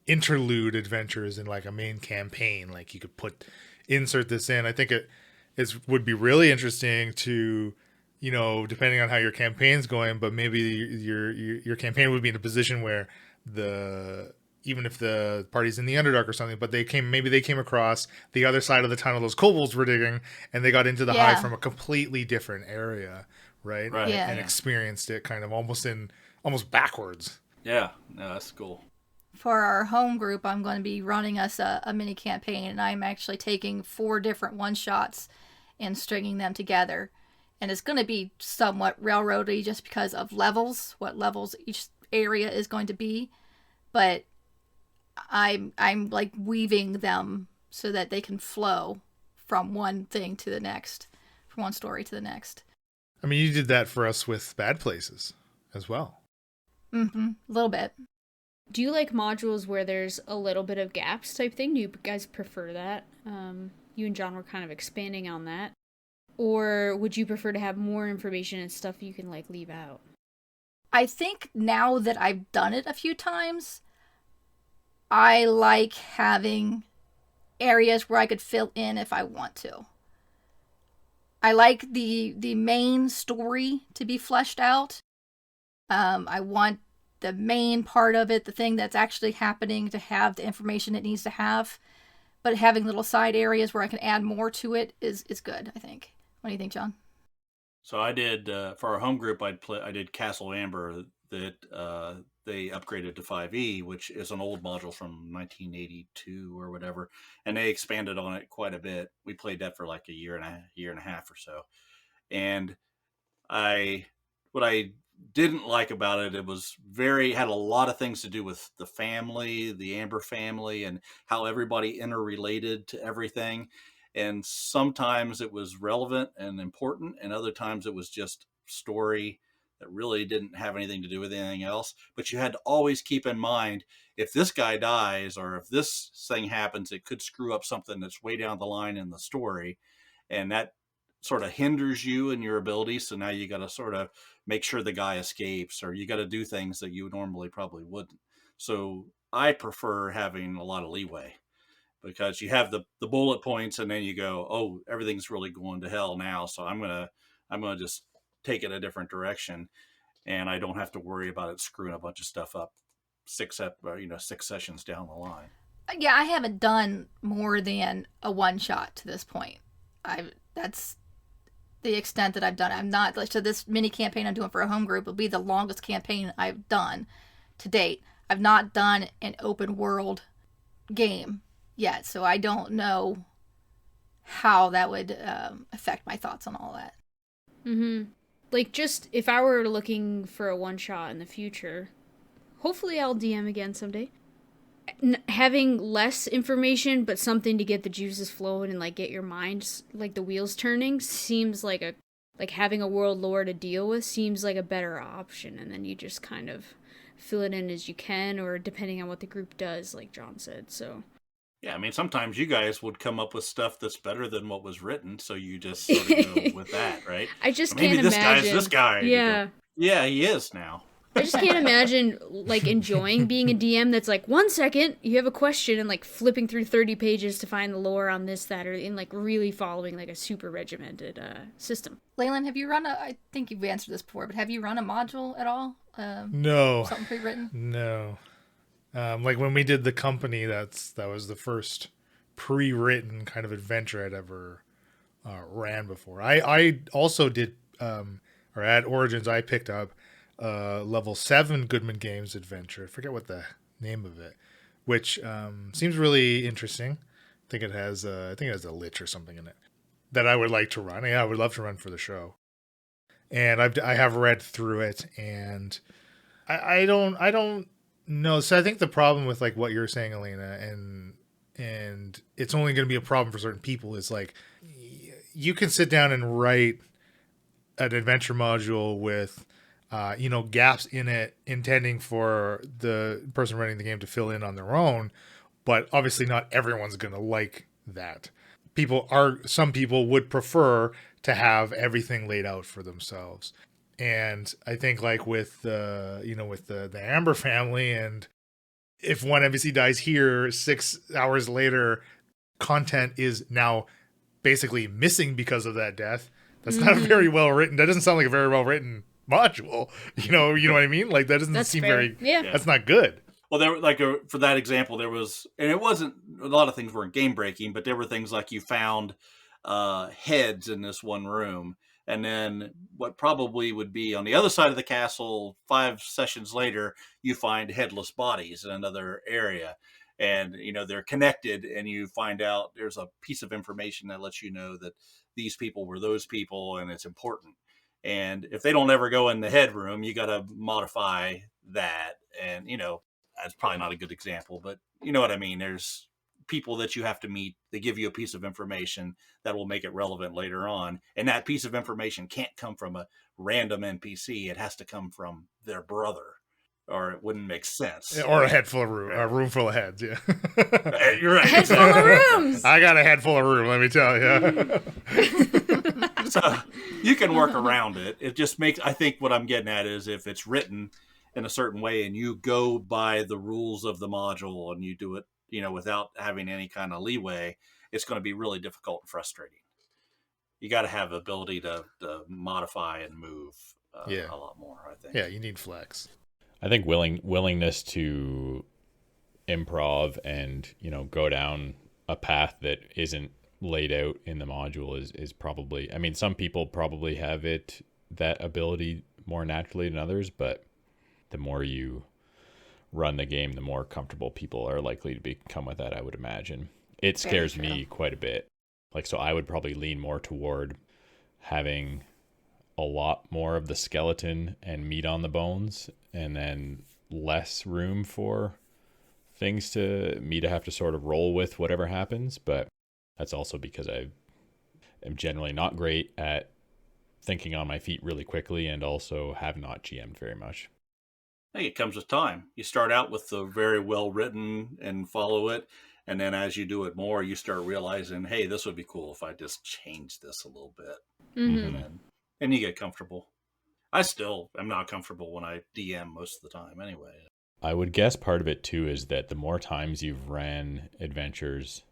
Speaker 5: interlude adventures in like a main campaign, like you could insert this in. I think it would be really interesting to, depending on how your campaign's going, but maybe your campaign would be in a position where even if the party's in the Underdark or something, but they came across the other side of the tunnel those kobolds were digging, and they got into the hive from a completely different area, right?
Speaker 4: Yeah.
Speaker 5: And experienced it kind of almost backwards.
Speaker 1: Yeah, no, that's cool.
Speaker 4: For our home group, I'm going to be running us a mini campaign, and I'm actually taking 4 different one-shots and stringing them together. And it's going to be somewhat railroady just because of levels, what levels each area is going to be. But I'm like weaving them so that they can flow from one thing to the next, from one story to the next.
Speaker 5: I mean, you did that for us with Bad Places as well.
Speaker 4: Mm-hmm. A little bit.
Speaker 2: Do you like modules where there's a little bit of gaps type thing? Do you guys prefer that? You and John were kind of expanding on that. Or would you prefer to have more information and stuff you can like leave out?
Speaker 4: I think now that I've done it a few times, I like having areas where I could fill in if I want to. I like the main story to be fleshed out, I want the main part of it, the thing that's actually happening, to have the information it needs to have. But having little side areas where I can add more to it is good, I think. What do you think, John?
Speaker 1: So I did for our home group. I did Castle Amber that they upgraded to 5e, which is an old module from 1982 or whatever, and they expanded on it quite a bit. We played that for like a year and a half or so, and what I didn't like about it, it was had a lot of things to do with the family, the Amber family, and how everybody interrelated to everything. And sometimes it was relevant and important, and other times it was just story that really didn't have anything to do with anything else. But you had to always keep in mind, if this guy dies or if this thing happens, it could screw up something that's way down the line in the story. And that sort of hinders you in your abilities. So now you got to sort of make sure the guy escapes, or you got to do things that you normally probably wouldn't. So I prefer having a lot of leeway, because you have the bullet points and then you go, oh, everything's really going to hell now. So I'm going to just take it a different direction, and I don't have to worry about it screwing a bunch of stuff up 6 sessions down the line.
Speaker 4: Yeah, I haven't done more than a one shot to this point. That's the extent that I've done. I'm not, so this mini campaign I'm doing for a home group will be the longest campaign I've done to date. I've not done an open world game yet, so I don't know how that would affect my thoughts on all that.
Speaker 2: Mm-hmm. Like, just if I were looking for a one shot in the future, hopefully I'll DM again someday. Having less information, but something to get the juices flowing and like get your mind, like the wheels turning, seems like having a world lore to deal with seems like a better option. And then you just kind of fill it in as you can, or depending on what the group does, like John said. So
Speaker 1: yeah, I mean, sometimes you guys would come up with stuff that's better than what was written, so you just sort of go with that, right?
Speaker 2: I just
Speaker 1: Maybe
Speaker 2: can't
Speaker 1: this
Speaker 2: imagine.
Speaker 1: guy's this guy.
Speaker 2: Yeah.
Speaker 1: Go, yeah, he is now.
Speaker 2: I just can't imagine, like, enjoying being a DM that's like, 1 second, you have a question, and, like, flipping through 30 pages to find the lore on this, that, or, and, like, really following, like, a super regimented system.
Speaker 4: Leyland, have you run I think you've answered this before, but have you run a module at all?
Speaker 5: No.
Speaker 4: Something pre-written?
Speaker 5: No. Like when we did the company, that was the first pre-written kind of adventure I'd ever ran before. I also did, or at Origins, I picked up level 7 Goodman Games adventure. I forget what the name of it, which seems really interesting. I think it has a lich or something in it that I would like to run. Yeah, I would love to run for the show. And I have read through it, and I don't know. So I think the problem with like what you're saying, Elena, and it's only going to be a problem for certain people, is like you can sit down and write an adventure module with gaps in it, intending for the person running the game to fill in on their own, but obviously not everyone's going to like that. Some people would prefer to have everything laid out for themselves. And I think like with the Amber family, and if one NPC dies here, 6 hours later, content is now basically missing because of that death. That's not very well written. That doesn't sound like a very well written module. You know what I mean? Like that doesn't seem
Speaker 2: fair.
Speaker 5: very.
Speaker 2: Yeah.
Speaker 5: That's not good.
Speaker 1: Well, for that example, there was, and it wasn't, a lot of things weren't game breaking, but there were things like you found heads in this one room, and then what probably would be on the other side of the castle 5 sessions later, you find headless bodies in another area, and they're connected, and you find out there's a piece of information that lets you know that these people were those people, and it's important. And if they don't ever go in the head room, you got to modify that, and that's probably not a good example, but you know what I mean. There's people that you have to meet. They give you a piece of information that will make it relevant later on. And that piece of information can't come from a random NPC. It has to come from their brother, or it wouldn't make sense.
Speaker 5: Or a head full of a room full of heads. Yeah.
Speaker 1: You're right.
Speaker 2: A head full of rooms.
Speaker 5: I got a head full of room, let me tell you.
Speaker 1: So you can work around it. It just makes, I think what I'm getting at is if it's written in a certain way and you go by the rules of the module and you do it, without having any kind of leeway, it's going to be really difficult and frustrating. You got to have the ability to modify and move a lot more, I think.
Speaker 5: Yeah, you need flex.
Speaker 3: I think willingness to improv and, go down a path that isn't laid out in the module is probably, I mean, some people probably have that ability more naturally than others, but the more you run the game, the more comfortable people are likely to become with that, I would imagine. It scares me quite a bit. Like, so I would probably lean more toward having a lot more of the skeleton and meat on the bones, and then less room for things to have to sort of roll with whatever happens. But that's also because I am generally not great at thinking on my feet really quickly, and also have not GM'd very much.
Speaker 1: I think it comes with time. You start out with the very well written and follow it, and then as you do it more, you start realizing, hey, this would be cool if I just changed this a little bit.
Speaker 2: Mm-hmm.
Speaker 1: And you get comfortable. I still am not comfortable when I DM most of the time anyway.
Speaker 3: I would guess part of it too is that the more times you've ran adventures,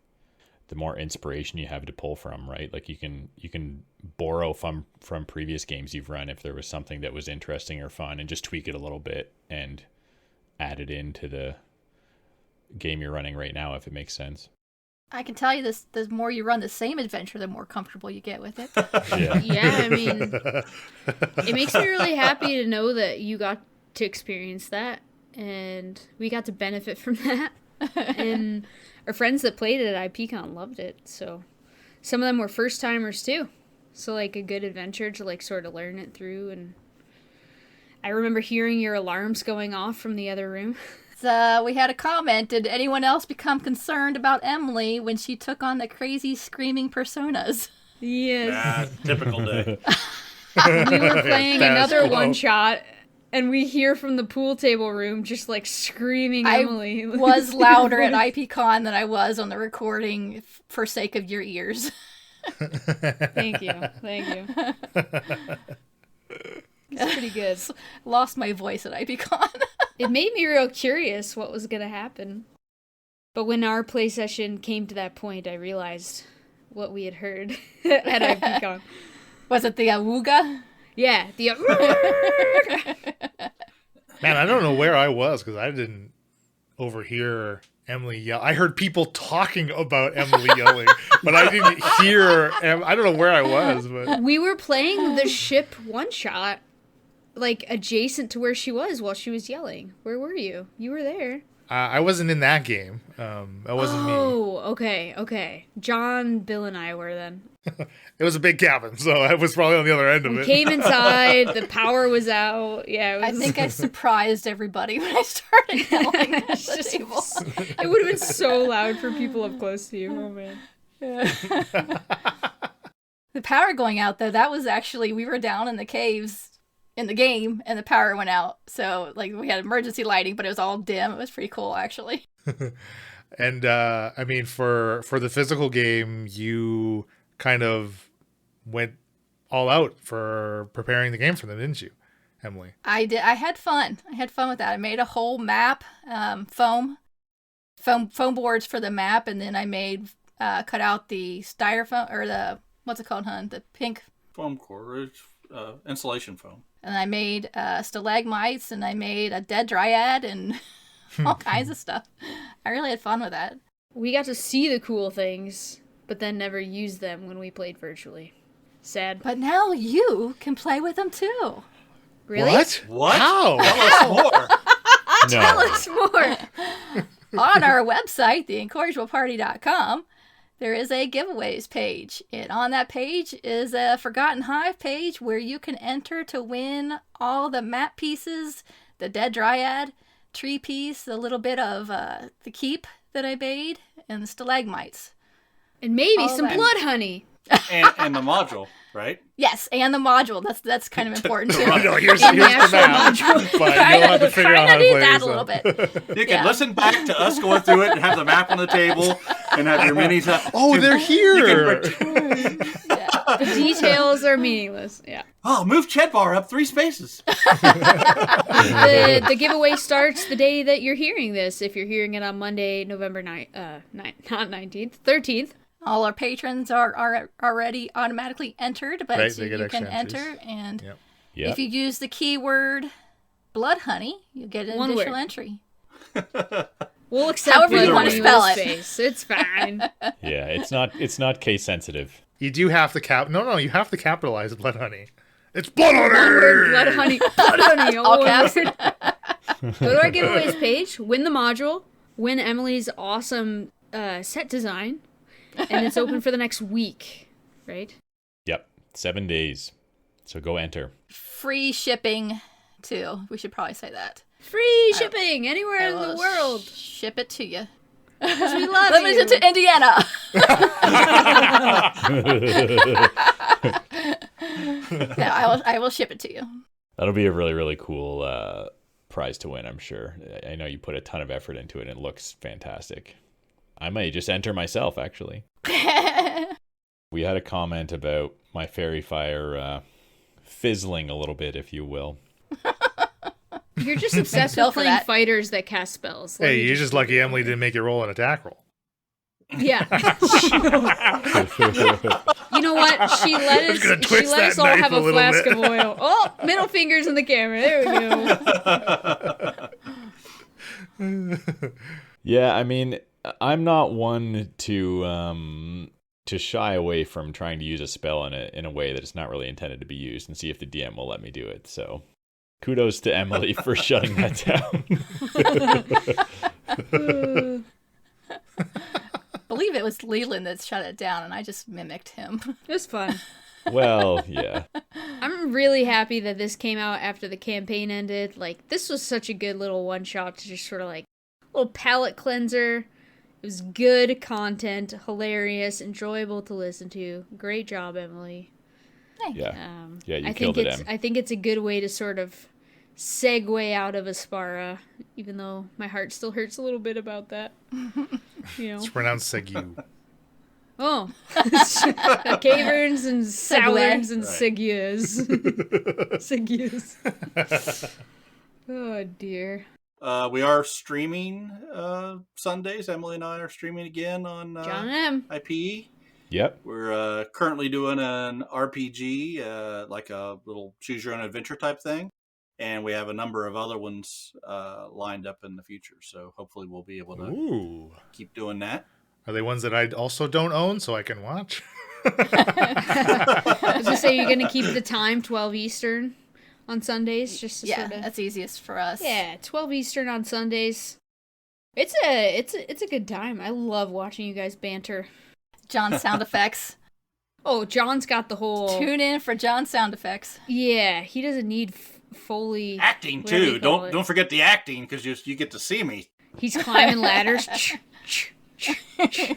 Speaker 3: the more inspiration you have to pull from, right? Like you can borrow from previous games you've run if there was something that was interesting or fun, and just tweak it a little bit and add it into the game you're running right now, if it makes sense.
Speaker 4: I can tell you this: the more you run the same adventure, the more comfortable you get with it.
Speaker 2: Yeah, I mean, it makes me really happy to know that you got to experience that, and we got to benefit from that. And our friends that played it at IPCon loved it, so some of them were first timers too. So like a good adventure to like sort of learn it through. And I remember hearing your alarms going off from the other room.
Speaker 4: We had a comment. Did anyone else become concerned about Emily when she took on the crazy screaming personas?
Speaker 2: Yes.
Speaker 1: Typical day.
Speaker 2: We were playing another one-shot, and we hear from the pool table room just like screaming Emily.
Speaker 4: I was louder at IPCon than I was on the recording for sake of your ears.
Speaker 2: Thank you. It's pretty good.
Speaker 4: Lost my voice at IPCon.
Speaker 2: It made me real curious what was going to happen. But when our play session came to that point, I realized what we had heard at IPCon.
Speaker 4: Was it the awooga?
Speaker 2: Yeah, the
Speaker 5: Man, I don't know where I was because I didn't overhear Emily yell. I heard people talking about Emily yelling, but I didn't hear. I don't know where I was, but
Speaker 2: we were playing the ship one shot, like adjacent to where she was while she was yelling. Where were you? You were there.
Speaker 5: I wasn't in that game. That wasn't me.
Speaker 2: Oh, okay. John, Bill, and I were then.
Speaker 5: It was a big cabin, so I was probably on the other end of
Speaker 2: We
Speaker 5: it.
Speaker 2: came inside, the power was out. Yeah,
Speaker 4: I think I surprised everybody when I started yelling at the table.
Speaker 2: It would have been so loud for people up close to you. Oh, man.
Speaker 4: The power going out, though, that was actually, we were down in the caves in the game, and the power went out. So, like, we had emergency lighting, but it was all dim. It was pretty cool, actually.
Speaker 5: And, I mean, for the physical game, you kind of went all out for preparing the game for them, didn't you, Emily?
Speaker 4: I did. I had fun. With that. I made a whole map, foam boards for the map, and then I made cut out the styrofoam, or the, what's it called, hon? The pink
Speaker 1: Foam core, insulation foam.
Speaker 4: And I made stalagmites, and I made a dead dryad, and all kinds of stuff. I really had fun with that.
Speaker 2: We got to see the cool things, but then never used them when we played virtually. Sad.
Speaker 4: But now you can play with them too.
Speaker 2: Really?
Speaker 5: What? How?
Speaker 1: Tell us more.
Speaker 2: Tell us more.
Speaker 4: On our website, theincorrigibleparty.com, there is a giveaways page. And on that page is a Forgotten Hive page where you can enter to win all the map pieces, the dead dryad, tree piece, a little bit of the keep that I made, and the stalagmites.
Speaker 2: And maybe
Speaker 4: all
Speaker 2: some
Speaker 4: that.
Speaker 2: blood honey.
Speaker 1: and the module, right?
Speaker 4: Yes, and the module. That's kind of important too.
Speaker 5: No, here's the map, but you'll have to figure out how to play
Speaker 4: that
Speaker 5: yourself.
Speaker 4: a little bit.
Speaker 1: You can listen back to us going through it and have the map on the table and have your minis.
Speaker 5: Oh, they're here.
Speaker 2: The details are meaningless. Yeah.
Speaker 1: Oh, move Chedbar up 3 spaces.
Speaker 2: The giveaway starts the day that you're hearing this. If you're hearing it on Monday, November 9th, not 19th, 13th.
Speaker 4: All our patrons are already automatically entered, but
Speaker 5: Right,
Speaker 4: so
Speaker 5: they get
Speaker 4: you
Speaker 5: extra
Speaker 4: can
Speaker 5: entries.
Speaker 4: enter and
Speaker 5: Yep.
Speaker 3: Yeah.
Speaker 4: If you use the keyword blood honey, you get an
Speaker 2: One
Speaker 4: additional
Speaker 2: word.
Speaker 4: entry.
Speaker 2: We'll accept
Speaker 4: However
Speaker 1: you
Speaker 2: blood
Speaker 1: wanna
Speaker 2: honey
Speaker 4: spell
Speaker 2: with
Speaker 4: it.
Speaker 2: space. It's fine.
Speaker 3: Yeah, it's not case sensitive.
Speaker 5: You do have to you have to capitalize blood honey. It's blood honey.
Speaker 2: One word, blood honey. Blood honey.
Speaker 4: All
Speaker 2: one
Speaker 4: caps.
Speaker 2: word. Go to our giveaways page, win the module, win Emily's awesome set design, and it's open for the next week, right?
Speaker 3: Yep, 7 days. So go enter.
Speaker 4: Free shipping, too. We should probably say that.
Speaker 2: Free shipping anywhere
Speaker 4: I
Speaker 2: in the
Speaker 4: will
Speaker 2: world.
Speaker 4: Ship it to you.
Speaker 2: 'Cause we love
Speaker 4: Limited
Speaker 2: you.
Speaker 4: to Indiana. Yeah, I will ship it to you.
Speaker 3: That'll be a really, really cool prize to win, I'm sure. I know you put a ton of effort into it and it looks fantastic. I might just enter myself, actually. We had a comment about my fairy fire fizzling a little bit, if you will.
Speaker 2: You're just obsessed
Speaker 4: Fell
Speaker 2: with
Speaker 4: for
Speaker 2: playing
Speaker 4: that.
Speaker 2: fighters that cast spells. Let
Speaker 5: Hey,
Speaker 2: me
Speaker 5: you're just lucky Emily didn't make you roll an attack roll.
Speaker 2: Yeah. You know what? She let us.
Speaker 5: gonna twist
Speaker 2: She let
Speaker 5: that
Speaker 2: us all
Speaker 5: knife
Speaker 2: have
Speaker 5: a
Speaker 2: a
Speaker 5: little
Speaker 2: flask
Speaker 5: bit.
Speaker 2: of oil. Oh, middle fingers in the camera. There we go.
Speaker 3: Yeah, I mean, I'm not one to shy away from trying to use a spell in a way that it's not really intended to be used and see if the DM will let me do it. So, kudos to Emily for shutting that down.
Speaker 4: I believe it was Leland that shut it down, and I just mimicked him.
Speaker 2: It was fun.
Speaker 3: Well, yeah.
Speaker 2: I'm really happy that this came out after the campaign ended. Like, this was such a good little one shot to just sort of like little palate cleanser. It was good content, hilarious, enjoyable to listen to. Great job, Emily.
Speaker 3: Yeah. Yeah, you
Speaker 2: I
Speaker 3: killed
Speaker 2: think
Speaker 3: it,
Speaker 2: it's
Speaker 3: Em.
Speaker 2: I think it's a good way to sort of segue out of Aspara, even though my heart still hurts a little bit about that. You know.
Speaker 5: It's pronounced Segu.
Speaker 2: Oh, caverns and southerns and Sigues. Sigues. Oh dear.
Speaker 1: We are streaming Sundays. Emily and I are streaming again on
Speaker 2: John M.
Speaker 1: IPE.
Speaker 3: Yep.
Speaker 1: We're currently doing an RPG, like a little choose your own adventure type thing. And we have a number of other ones lined up in the future. So hopefully we'll be able to
Speaker 5: Ooh.
Speaker 1: keep doing that.
Speaker 5: Are they ones that I also don't own so I can watch?
Speaker 2: I was gonna say you're gonna keep the time 12 Eastern on Sundays, just to
Speaker 4: Yeah,
Speaker 2: sort of.
Speaker 4: that's easiest for us.
Speaker 2: Yeah, 12 Eastern on Sundays. It's a good time. I love watching you guys banter.
Speaker 4: John's sound effects.
Speaker 2: Oh, John's got the whole.
Speaker 4: Tune in for John's sound effects.
Speaker 2: Yeah, he doesn't need Foley.
Speaker 1: Acting
Speaker 2: whatever you
Speaker 1: too.
Speaker 2: call it.
Speaker 1: Don't forget the acting because you get to see me.
Speaker 2: He's climbing ladders.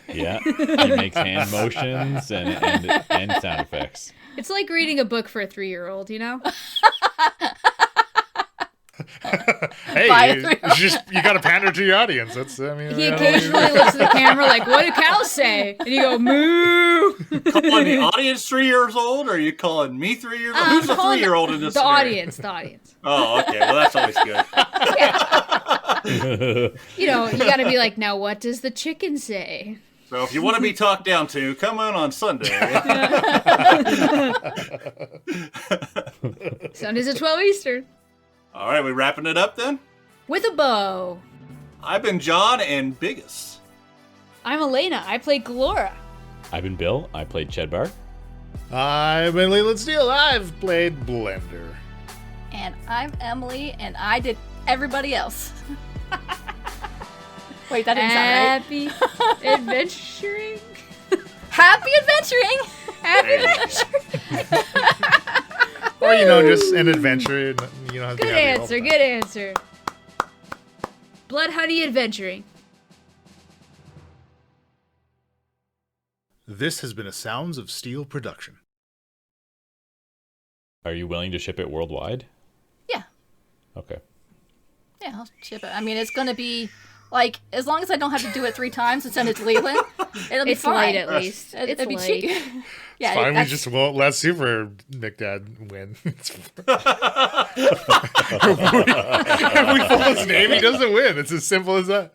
Speaker 3: Yeah. He makes hand motions and sound effects.
Speaker 2: It's like reading a book for a 3-year-old, you know?
Speaker 5: Hey, you got to pander to your audience. That's
Speaker 2: He occasionally looks at the camera like, "What do cows say?" And you go, "Moo."
Speaker 1: Calling the audience 3 years old, or are you calling me 3 years old? Who's the
Speaker 2: calling
Speaker 1: 3-year-old in this
Speaker 2: The
Speaker 1: scenario?
Speaker 2: audience, the audience.
Speaker 1: Oh, okay. Well, that's always good.
Speaker 2: You know, you got to be like, "Now, what does the chicken say?"
Speaker 1: So if you want to be talked down to, come on Sunday.
Speaker 2: Sundays at 12 Eastern.
Speaker 1: All right, we wrapping it up then?
Speaker 2: With a bow.
Speaker 1: I've been John and Biggest.
Speaker 2: I'm Elena. I played Glora.
Speaker 3: I've been Bill. I played Chedbar.
Speaker 5: I've been Leland Steele. I've played Blender.
Speaker 4: And I'm Emily, and I did everybody else. Wait, that didn't sound right.
Speaker 2: Happy adventuring.
Speaker 4: Happy adventuring!
Speaker 2: Happy adventuring.
Speaker 5: Or, just an adventure. You know,
Speaker 2: Good answer. Good answer. Blood honey adventuring.
Speaker 5: This has been a Sounds of Steel production.
Speaker 3: Are you willing to ship it worldwide?
Speaker 4: Yeah.
Speaker 3: Okay.
Speaker 4: Yeah, I'll ship it. I mean, it's going to be, like, as long as I don't have to do it 3 times and send it to Leland, it'll be
Speaker 2: It's
Speaker 4: fine.
Speaker 2: light at least.
Speaker 4: It'd
Speaker 2: It's
Speaker 4: be
Speaker 2: light.
Speaker 4: cheap. Yeah,
Speaker 5: Fine, we
Speaker 4: that's-
Speaker 5: just won't let Super McDad win. If we pull his name, he doesn't win. It's as simple as that.